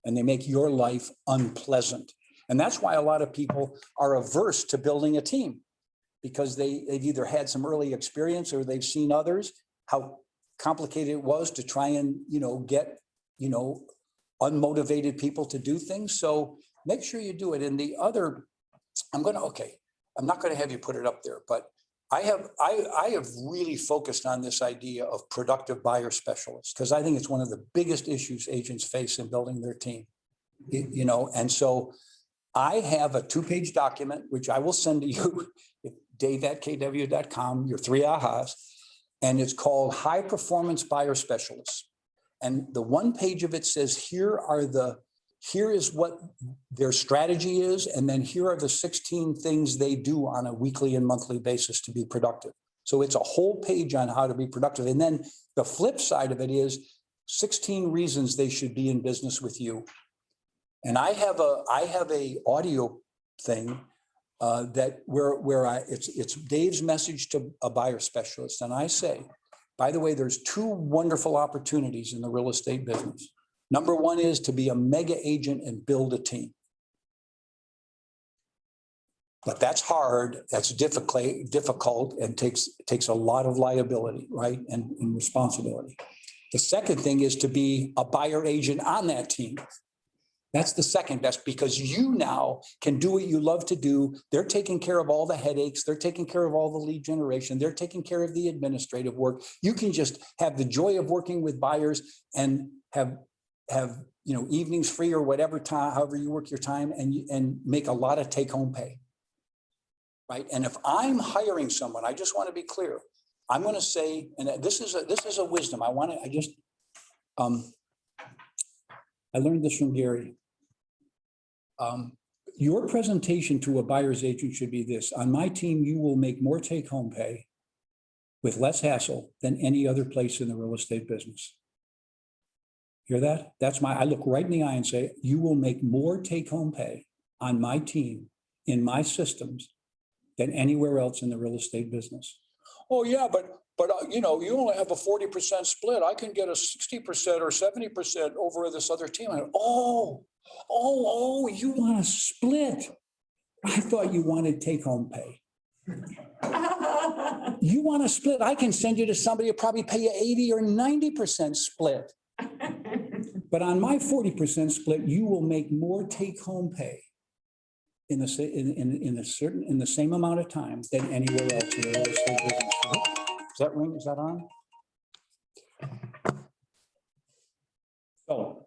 and they make your life unpleasant. And that's why a lot of people are averse to building a team, because they've either had some early experience or they've seen others, how complicated it was to try and, get, unmotivated people to do things. So make sure you do it. And the other, I'm not going to have you put it up there, but I have really focused on this idea of productive buyer specialists, because I think it's one of the biggest issues agents face in building their team, and so I have a 2-page document, which I will send to you, dave@kw.com, your 3 ahas, and it's called High Performance Buyer Specialists. And the 1 page of it says, here are the here is what their strategy is, and then here are the 16 things they do on a weekly and monthly basis to be productive. So it's a whole page on how to be productive. And then the flip side of it is 16 reasons they should be in business with you. And I have a audio thing that it's Dave's message to a buyer specialist. And I say, by the way, there's two wonderful opportunities in the real estate business. Number one is to be a mega agent and build a team. But that's hard, that's difficult and takes a lot of liability, right? And responsibility. The second thing is to be a buyer agent on that team. That's the second best, because you now can do what you love to do. They're taking care of all the headaches. They're taking care of all the lead generation. They're taking care of the administrative work. You can just have the joy of working with buyers and have evenings free or whatever time, however you work your time, and make a lot of take home pay. Right. And if I'm hiring someone, I just want to be clear. I'm going to say, and this is a wisdom. I learned this from Gary. Your presentation to a buyer's agent should be this: on my team, you will make more take home pay with less hassle than any other place in the real estate business. Hear that? I look right in the eye and say, you will make more take home pay on my team in my systems than anywhere else in the real estate business. Oh yeah, but you only have a 40% split. I can get a 60% or 70% over this other team. You want a split? I thought you wanted take home pay. You want a split? I can send you to somebody who probably pay you 80 or 90% split. But on my 40% split, you will make more take home pay in the same amount of time than anywhere else in the real estate business. Is that ring? Is that on? So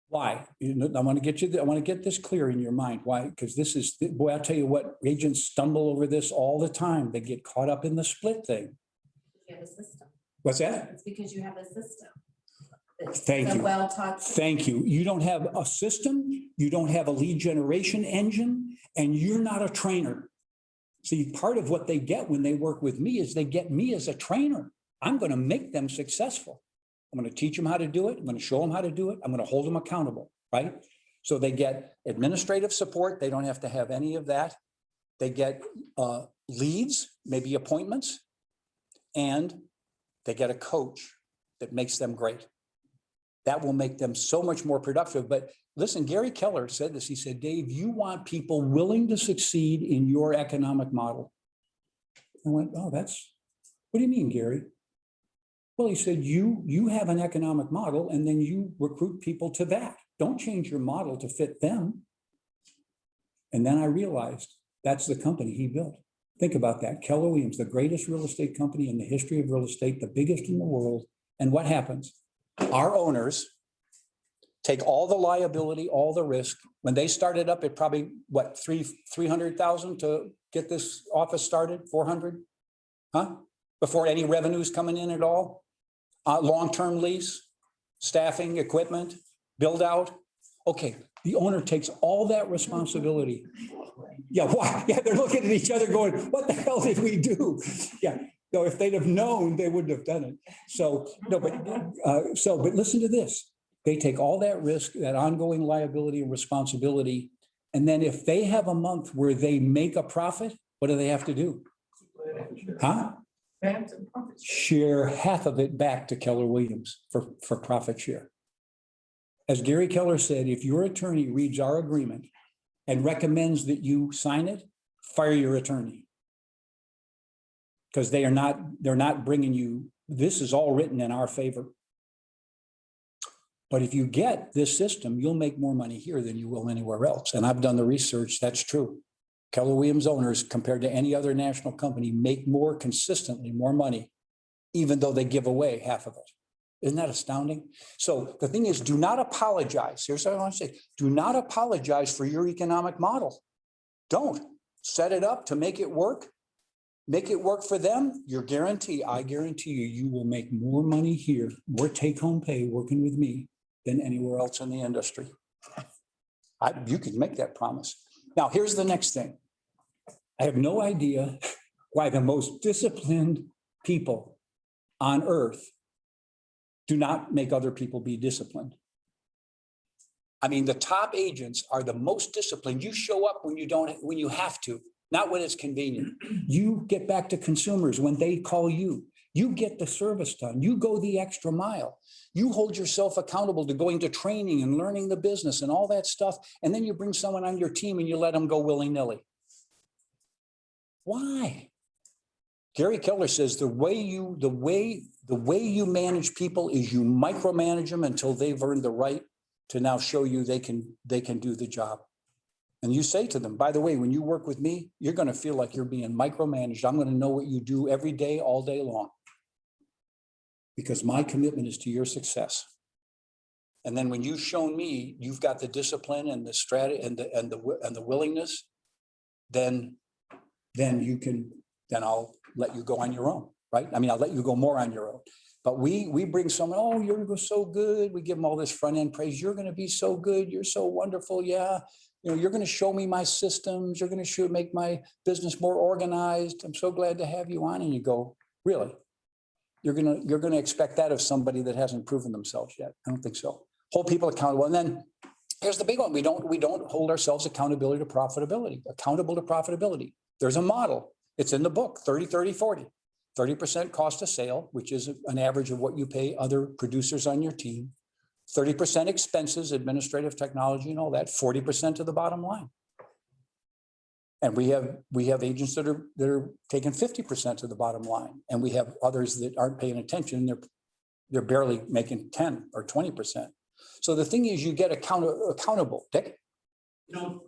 why? I want to get this clear in your mind. Why? Because I'll tell you what, agents stumble over this all the time. They get caught up in the split thing. You have a system. What's that? It's because you have a system. Thank you. Well-taught. Thank you. You don't have a system, you don't have a lead generation engine, and you're not a trainer. See, part of what they get when they work with me is they get me as a trainer. I'm going to make them successful. I'm going to teach them how to do it. I'm going to show them how to do it. I'm going to hold them accountable, right? So they get administrative support. They don't have to have any of that. They get leads, maybe appointments, and they get a coach that makes them great. That will make them so much more productive. But listen, Gary Keller said this. He said, Dave, you want people willing to succeed in your economic model. I went, oh, what do you mean, Gary? Well, he said, you have an economic model and then you recruit people to that. Don't change your model to fit them. And then I realized that's the company he built. Think about that. Keller Williams, the greatest real estate company in the history of real estate, the biggest in the world. And what happens? Our owners take all the liability, all the risk. When they started up, it probably, what, 300,000 to get this office started, 400, huh? Before any revenues coming in at all. Long-term lease, staffing, equipment, build out. Okay, the owner takes all that responsibility. Yeah, why? Yeah, they're looking at each other going, what the hell did we do? Yeah. So if they'd have known, they wouldn't have done it. So no, but listen to this. They take all that risk, that ongoing liability and responsibility. And then if they have a month where they make a profit, what do they have to do? Huh? Share half of it back to Keller Williams for profit share. As Gary Keller said, if your attorney reads our agreement and recommends that you sign it, fire your attorney. Because they're not bringing you, this is all written in our favor. But if you get this system, you'll make more money here than you will anywhere else. And I've done the research, that's true. Keller Williams owners, compared to any other national company, make consistently more money, even though they give away half of it. Isn't that astounding? So the thing is, do not apologize. Here's what I want to say. Do not apologize for your economic model. Don't. Set it up to make it work. Make it work for them. I guarantee you, you will make more money here, more take-home pay working with me than anywhere else in the industry. You can make that promise. Now, here's the next thing. I have no idea why the most disciplined people on earth do not make other people be disciplined. I mean, the top agents are the most disciplined. You show up when you have to, not when it's convenient. You get back to consumers when they call you. You get the service done. You go the extra mile. You hold yourself accountable to going to training and learning the business and all that stuff. And then you bring someone on your team and you let them go willy-nilly. Why? Gary Keller says the way you manage people is you micromanage them until they've earned the right to now show you they can do the job. And you say to them, by the way, when you work with me, you're going to feel like you're being micromanaged. I'm going to know what you do every day, all day long. Because my commitment is to your success. And then when you've shown me you've got the discipline and the strategy and the willingness, then I'll let you go on your own, right? I mean, I'll let you go more on your own. But we bring someone, oh, you're so good. We give them all this front end praise. You're going to be so good. You're so wonderful. Yeah. You're going to show me my systems. You're going to make my business more organized. I'm so glad to have you on. And you go, really? You're going to expect that of somebody that hasn't proven themselves yet? I don't think so. Hold people accountable. And then here's the big one. We don't hold ourselves accountable to profitability. There's a model. It's in the book, 30, 30, 40. 30% cost of sale, which is an average of what you pay other producers on your team. 30% expenses, administrative technology and all that, 40% to the bottom line. And we have agents that are taking 50% to the bottom line. And we have others that aren't paying attention. They're barely making 10 or 20%. So the thing is, you get accountable. Dick? The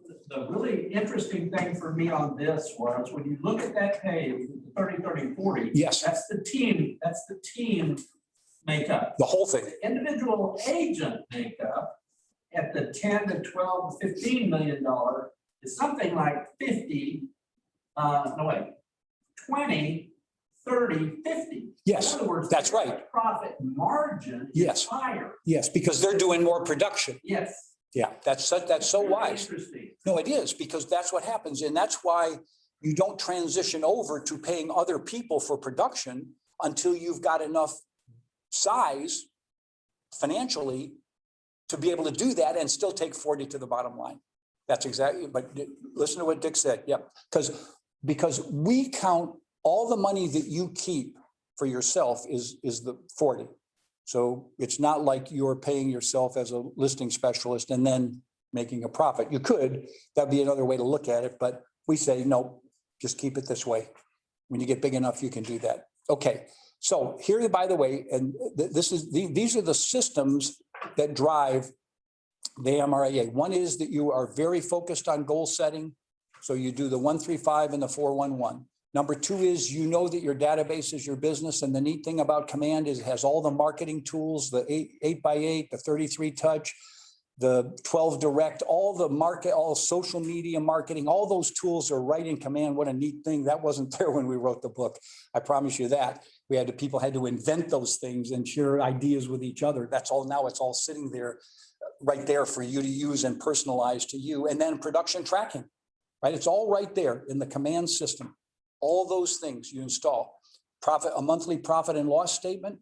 really interesting thing for me on this was when you look at that pay, 30, 30, 40. Yes. That's the team makeup. The whole thing. The individual agent makeup at the 10 to 12, $15 million is something like 20, 30, 50. Yes, in other words, that's right. Profit margin is higher. Yes, because they're doing more production. Yes. Yeah, that's so wise. Interesting. No, it is, because that's what happens. And that's why you don't transition over to paying other people for production until you've got enough size financially to be able to do that and still take 40 to the bottom line. That's exactly, but listen to what Dick said. Yep. Because we count all the money that you keep for yourself is the 40. So it's not like you're paying yourself as a listing specialist and then making a profit. You could, that'd be another way to look at it, but we say, no, just keep it this way. When you get big enough, you can do that. Okay. So here, by the way, and these are the systems that drive the MRIA. One is that you are very focused on goal setting. So you do the 135 and the 411. Number two is, that your database is your business. And the neat thing about Command is it has all the marketing tools, the 8x8, the 33 touch, the 12 direct, all social media marketing, all those tools are right in Command. What a neat thing. That wasn't there when we wrote the book. I promise you that. People had to invent those things and share ideas with each other. That's all now. It's all sitting there, right there for you to use and personalize to you. And then production tracking, right? It's all right there in the Command system. All those things you install. A monthly profit and loss statement.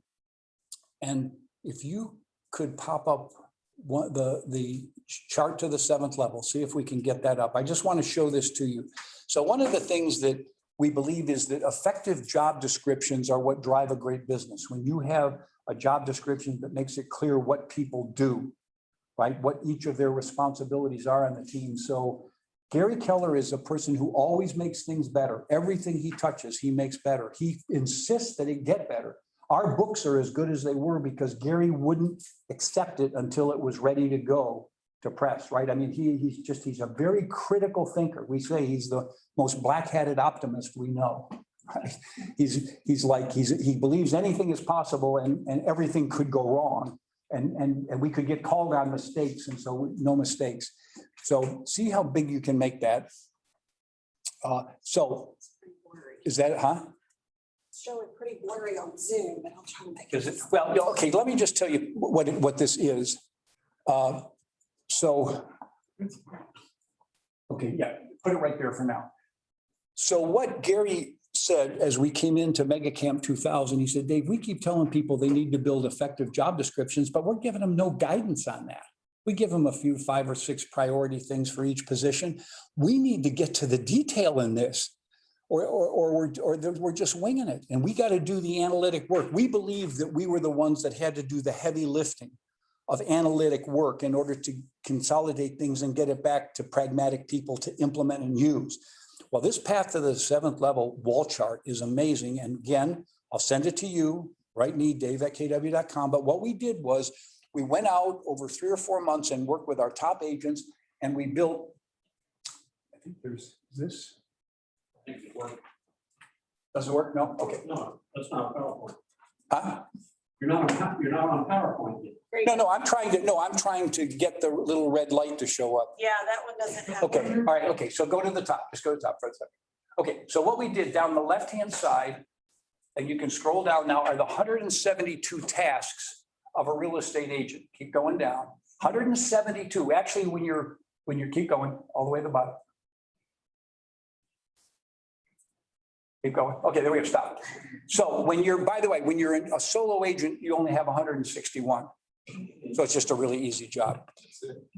And if you could pop up the chart to the 7th level, see if we can get that up. I just want to show this to you. So one of the things that we believe is that effective job descriptions are what drive a great business. When you have a job description that makes it clear what people do, right? What each of their responsibilities are on the team. So Gary Keller is a person who always makes things better. Everything he touches, he makes better. He insists that it get better. Our books are as good as they were because Gary wouldn't accept it until it was ready to go to press, right? I mean, he's a very critical thinker. We say he's the most black-hatted optimist we know. Right? He believes anything is possible and everything could go wrong. And we could get called on mistakes, and so no mistakes. So see how big you can make that. So is that, It's showing pretty blurry on Zoom, but I'll try to make Is it? Well, okay, let me just tell you what this is. So, okay, yeah, put it right there for now. So what Gary said as we came into Mega Camp 2000, he said, Dave, we keep telling people they need to build effective job descriptions, but we're giving them no guidance on that. We give them a few 5 or 6 priority things for each position. We need to get to the detail in this, or we're just winging it. And we got to do the analytic work. We believe that we were the ones that had to do the heavy lifting of analytic work in order to consolidate things and get it back to pragmatic people to implement and use. Well, this path to the 7th level wall chart is amazing. And again, I'll send it to you, right? Dave@kw.com. But what we did was we went out over 3 or 4 months and worked with our top agents, and we built, I think there's this. Does it work? No? Okay. No, that's not PowerPoint. Huh? You're not on PowerPoint yet. No, I'm trying to get the little red light to show up. Yeah, that one doesn't have. Okay, all right, okay, so go to the top, just go to the top for a second. Okay, so what we did down the left-hand side, and you can scroll down now, are the 172 tasks of a real estate agent. Keep going down. 172, actually, when you keep going all the way to the bottom. Keep going. Okay, there we go, stop. So when you're, by the way, when you're a solo agent, you only have 161. So it's just a really easy job.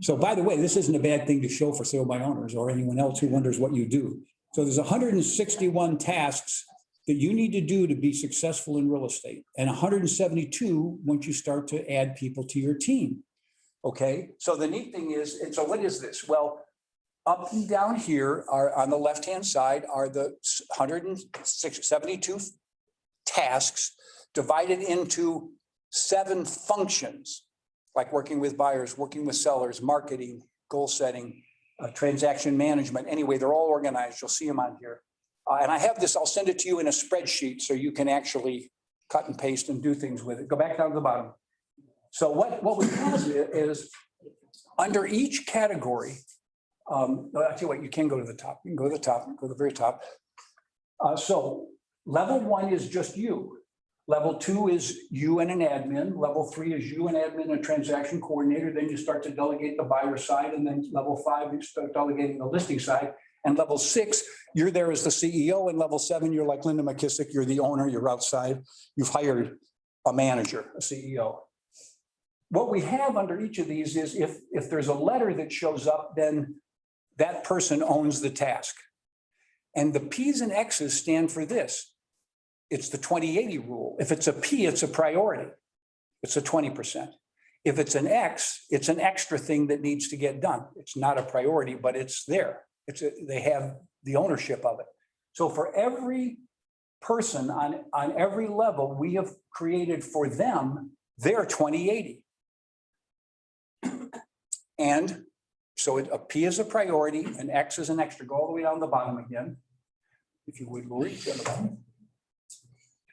So by the way, this isn't a bad thing to show for sale by owners or anyone else who wonders what you do. So there's 161 tasks that you need to do to be successful in real estate, and 172 once you start to add people to your team. Okay, so the neat thing is, and so what is this? Well, up and down here are on the left-hand side are the 172 tasks divided into 7 functions, like working with buyers, working with sellers, marketing, goal setting, transaction management. Anyway, they're all organized. You'll see them on here. And I have this, I'll send it to you in a spreadsheet so you can actually cut and paste and do things with it. Go back down to the bottom. So what we have is under each category, I'll tell you what, you can go to the top. You can go to the top, go to the very top. So level 1 is just you. Level 2 is you and an admin. Level 3 is you, an admin, and transaction coordinator. Then you start to delegate the buyer side. And then level 5, you start delegating the listing side. And level 6, you're there as the CEO. And level 7, you're like Linda McKissick. You're the owner. You're outside. You've hired a manager, a CEO. What we have under each of these is if there's a letter that shows up, then that person owns the task. And the P's and X's stand for this. It's the 20-80 rule. If it's a P, it's a priority. It's a 20%. If it's an X, it's an extra thing that needs to get done. It's not a priority, but it's there. They have the ownership of it. So for every person on every level, we have created for them their 20-80. And so a P is a priority, an X is an extra. Go all the way down the bottom again. If you would, Lori, down the bottom.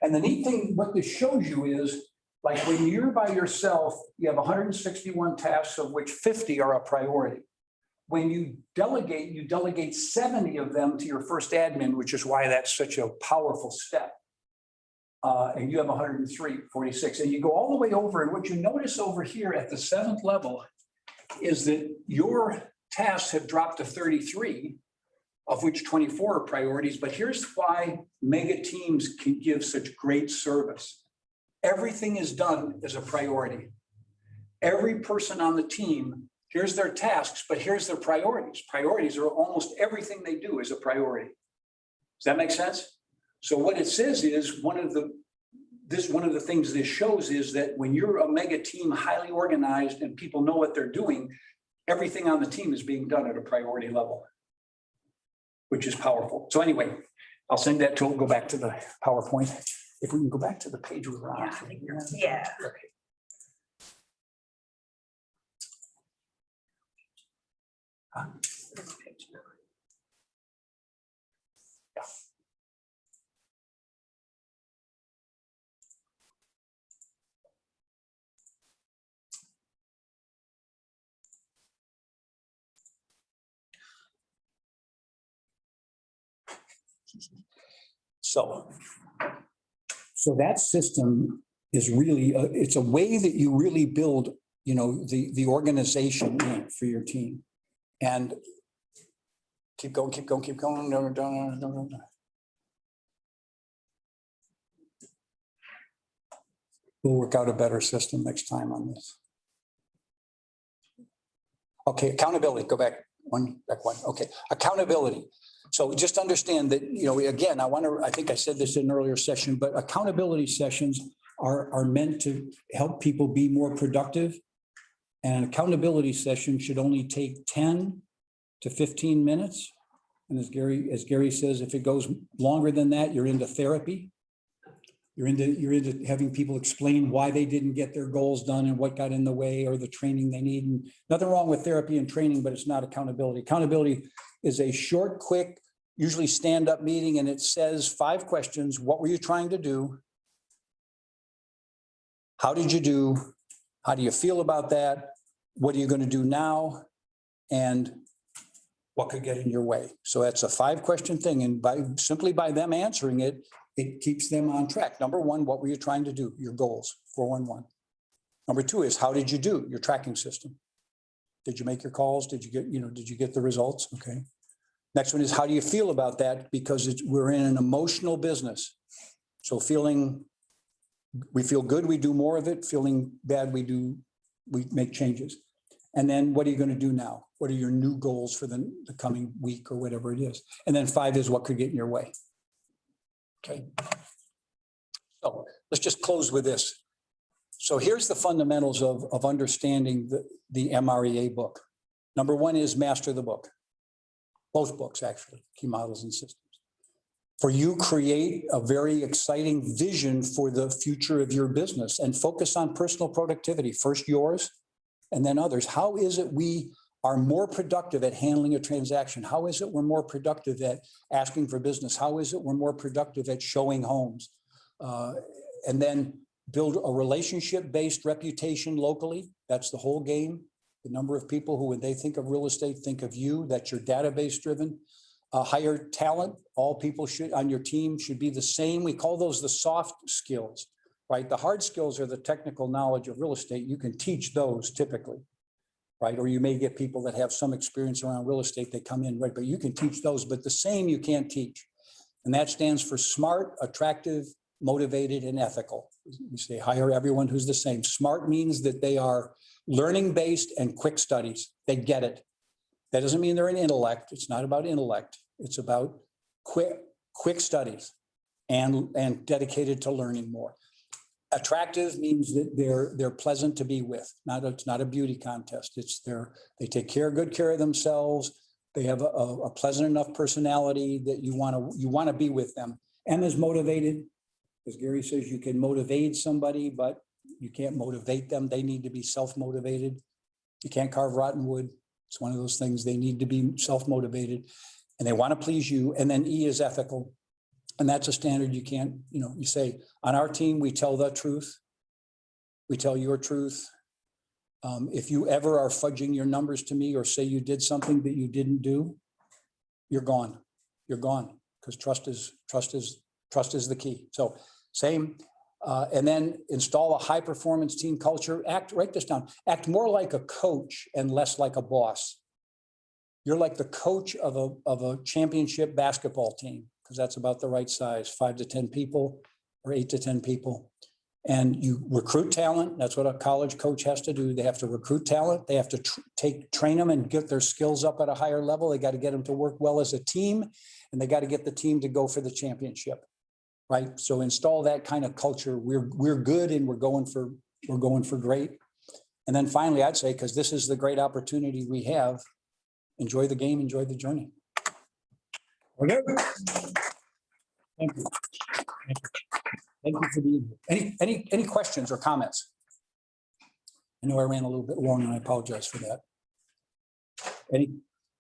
And the neat thing, what this shows you is, like when you're by yourself, you have 161 tasks, of which 50 are a priority. When you delegate 70 of them to your first admin, which is why that's such a powerful step. And you have 103, 46. And you go all the way over, and what you notice over here at the 7th level is that your tasks have dropped to 33, of which 24 are priorities. But here's why mega teams can give such great service. Everything is done as a priority. Every person on the team, here's their tasks, but here's their priorities. Priorities are almost everything they do is a priority. Does that make sense? So what it says is one of the things this shows is that when you're a mega team, highly organized, and people know what they're doing, everything on the team is being done at a priority level, which is powerful. So anyway, I'll send that to, go back to the PowerPoint. If we can go back to the page we're on. Yeah. Okay. Huh? Yeah. So that system is really, it's a way that you really build you know, the organization for your team. And keep going, keep going, keep going. No, no, no, no, no, no. We'll work out a better system next time on this. Okay, accountability, go back one. Okay, accountability. So just understand that, you know, again, I think I said this in an earlier session, but accountability sessions are meant to help people be more productive. And an accountability session should only take 10 to 15 minutes. And as Gary says, if it goes longer than that, you're into therapy. You're into having people explain why they didn't get their goals done and what got in the way or the training they need. And nothing wrong with therapy and training, but it's not accountability. Accountability is a short, quick, usually stand-up meeting, and it says 5 questions. What were you trying to do? How did you do? How do you feel about that? What are you going to do now? And what could get in your way? So that's a 5-question thing. And simply by them answering it, it keeps them on track. Number 1, what were you trying to do? Your goals, 411. Number 2 is, how did you do? Your tracking system. Did you make your calls? Did you get the results? Okay. Next one is, how do you feel about that? Because we're in an emotional business. So we feel good, we do more of it. Feeling bad, we make changes. And then what are you going to do now? What are your new goals for the coming week or whatever it is? And then 5 is, what could get in your way? Okay. So let's just close with this. So here's the fundamentals of understanding the MREA book. Number 1 is master the book. Both books, actually, key models and systems. For you, create a very exciting vision for the future of your business and focus on personal productivity. First yours and then others. How is it we are more productive at handling a transaction? How is it we're more productive at asking for business? How is it we're more productive at showing homes? And then build a relationship-based reputation locally. That's the whole game. The number of people who, when they think of real estate, think of you. That's your database driven. Hire talent. All people on your team should be the same. We call those the soft skills, right? The hard skills are the technical knowledge of real estate. You can teach those typically. Right? Or you may get people that have some experience around real estate, they come in, right? But you can teach those, but the same you can't teach. And that stands for smart, attractive, motivated, and ethical. We say hire everyone who's the same. Smart means that they are learning-based and quick studies. They get it. That doesn't mean they're an intellect. It's not about intellect. It's about quick studies and dedicated to learning more. Attractive means that they're pleasant to be with. It's not a beauty contest. They take good care of themselves. They have a pleasant enough personality that you want to be with them. And is motivated, as Gary says, you can motivate somebody, but you can't motivate them. They need to be self-motivated. You can't carve rotten wood. It's one of those things. They need to be self-motivated, and they want to please you. And then E is ethical. And that's a standard you can't, you say, on our team, we tell the truth. We tell your truth. If you ever are fudging your numbers to me or say you did something that you didn't do, you're gone. You're gone, because trust is the key. So same. And then install a high performance team culture. Write this down. Act more like a coach and less like a boss. You're like the coach of a championship basketball team, because that's about the right size, 5 to 10 people or 8 to 10 people. And you recruit talent. That's what a college coach has to do. They have to recruit talent. They have to train them and get their skills up at a higher level. They got to get them to work well as a team, and they got to get the team to go for the championship, right? So install that kind of culture. We're good, and we're going for great. And then finally, I'd say, because this is the great opportunity we have, enjoy the game, enjoy the journey. Okay. Thank you. Thank you for being here. Any questions or comments? I know I ran a little bit long, and I apologize for that. Any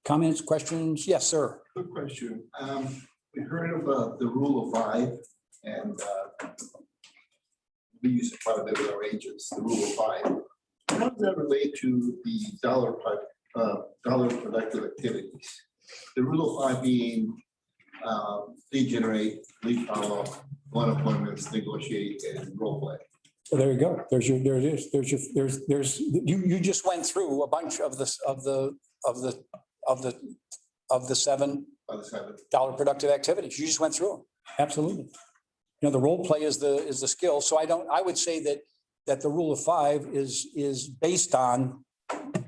comments, questions? Yes, sir. Good question. We heard of the rule of 5, and we use it quite a bit with our agents, the rule of 5. How does that relate to the dollar productive activities? The rule of 5 being lead generate, lead follow, 1 appointments, negotiate, and role play. So there you go. There it is. You just went through a bunch of the $7 by the seventh. productive activities. You just went through them. Absolutely. You know, the role play is the skill. So I would say that the rule of 5 is based on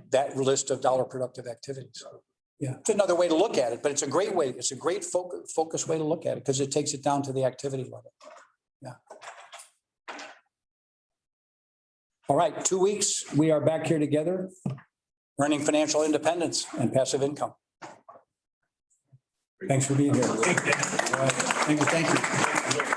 that list of dollar productive activities. Yeah, it's another way to look at it, but it's a great way. It's a great focus way to look at it because it takes it down to the activity level. Yeah. All right, 2 weeks, we are back here together, earning financial independence and passive income. Thanks for being here. All right, thank you.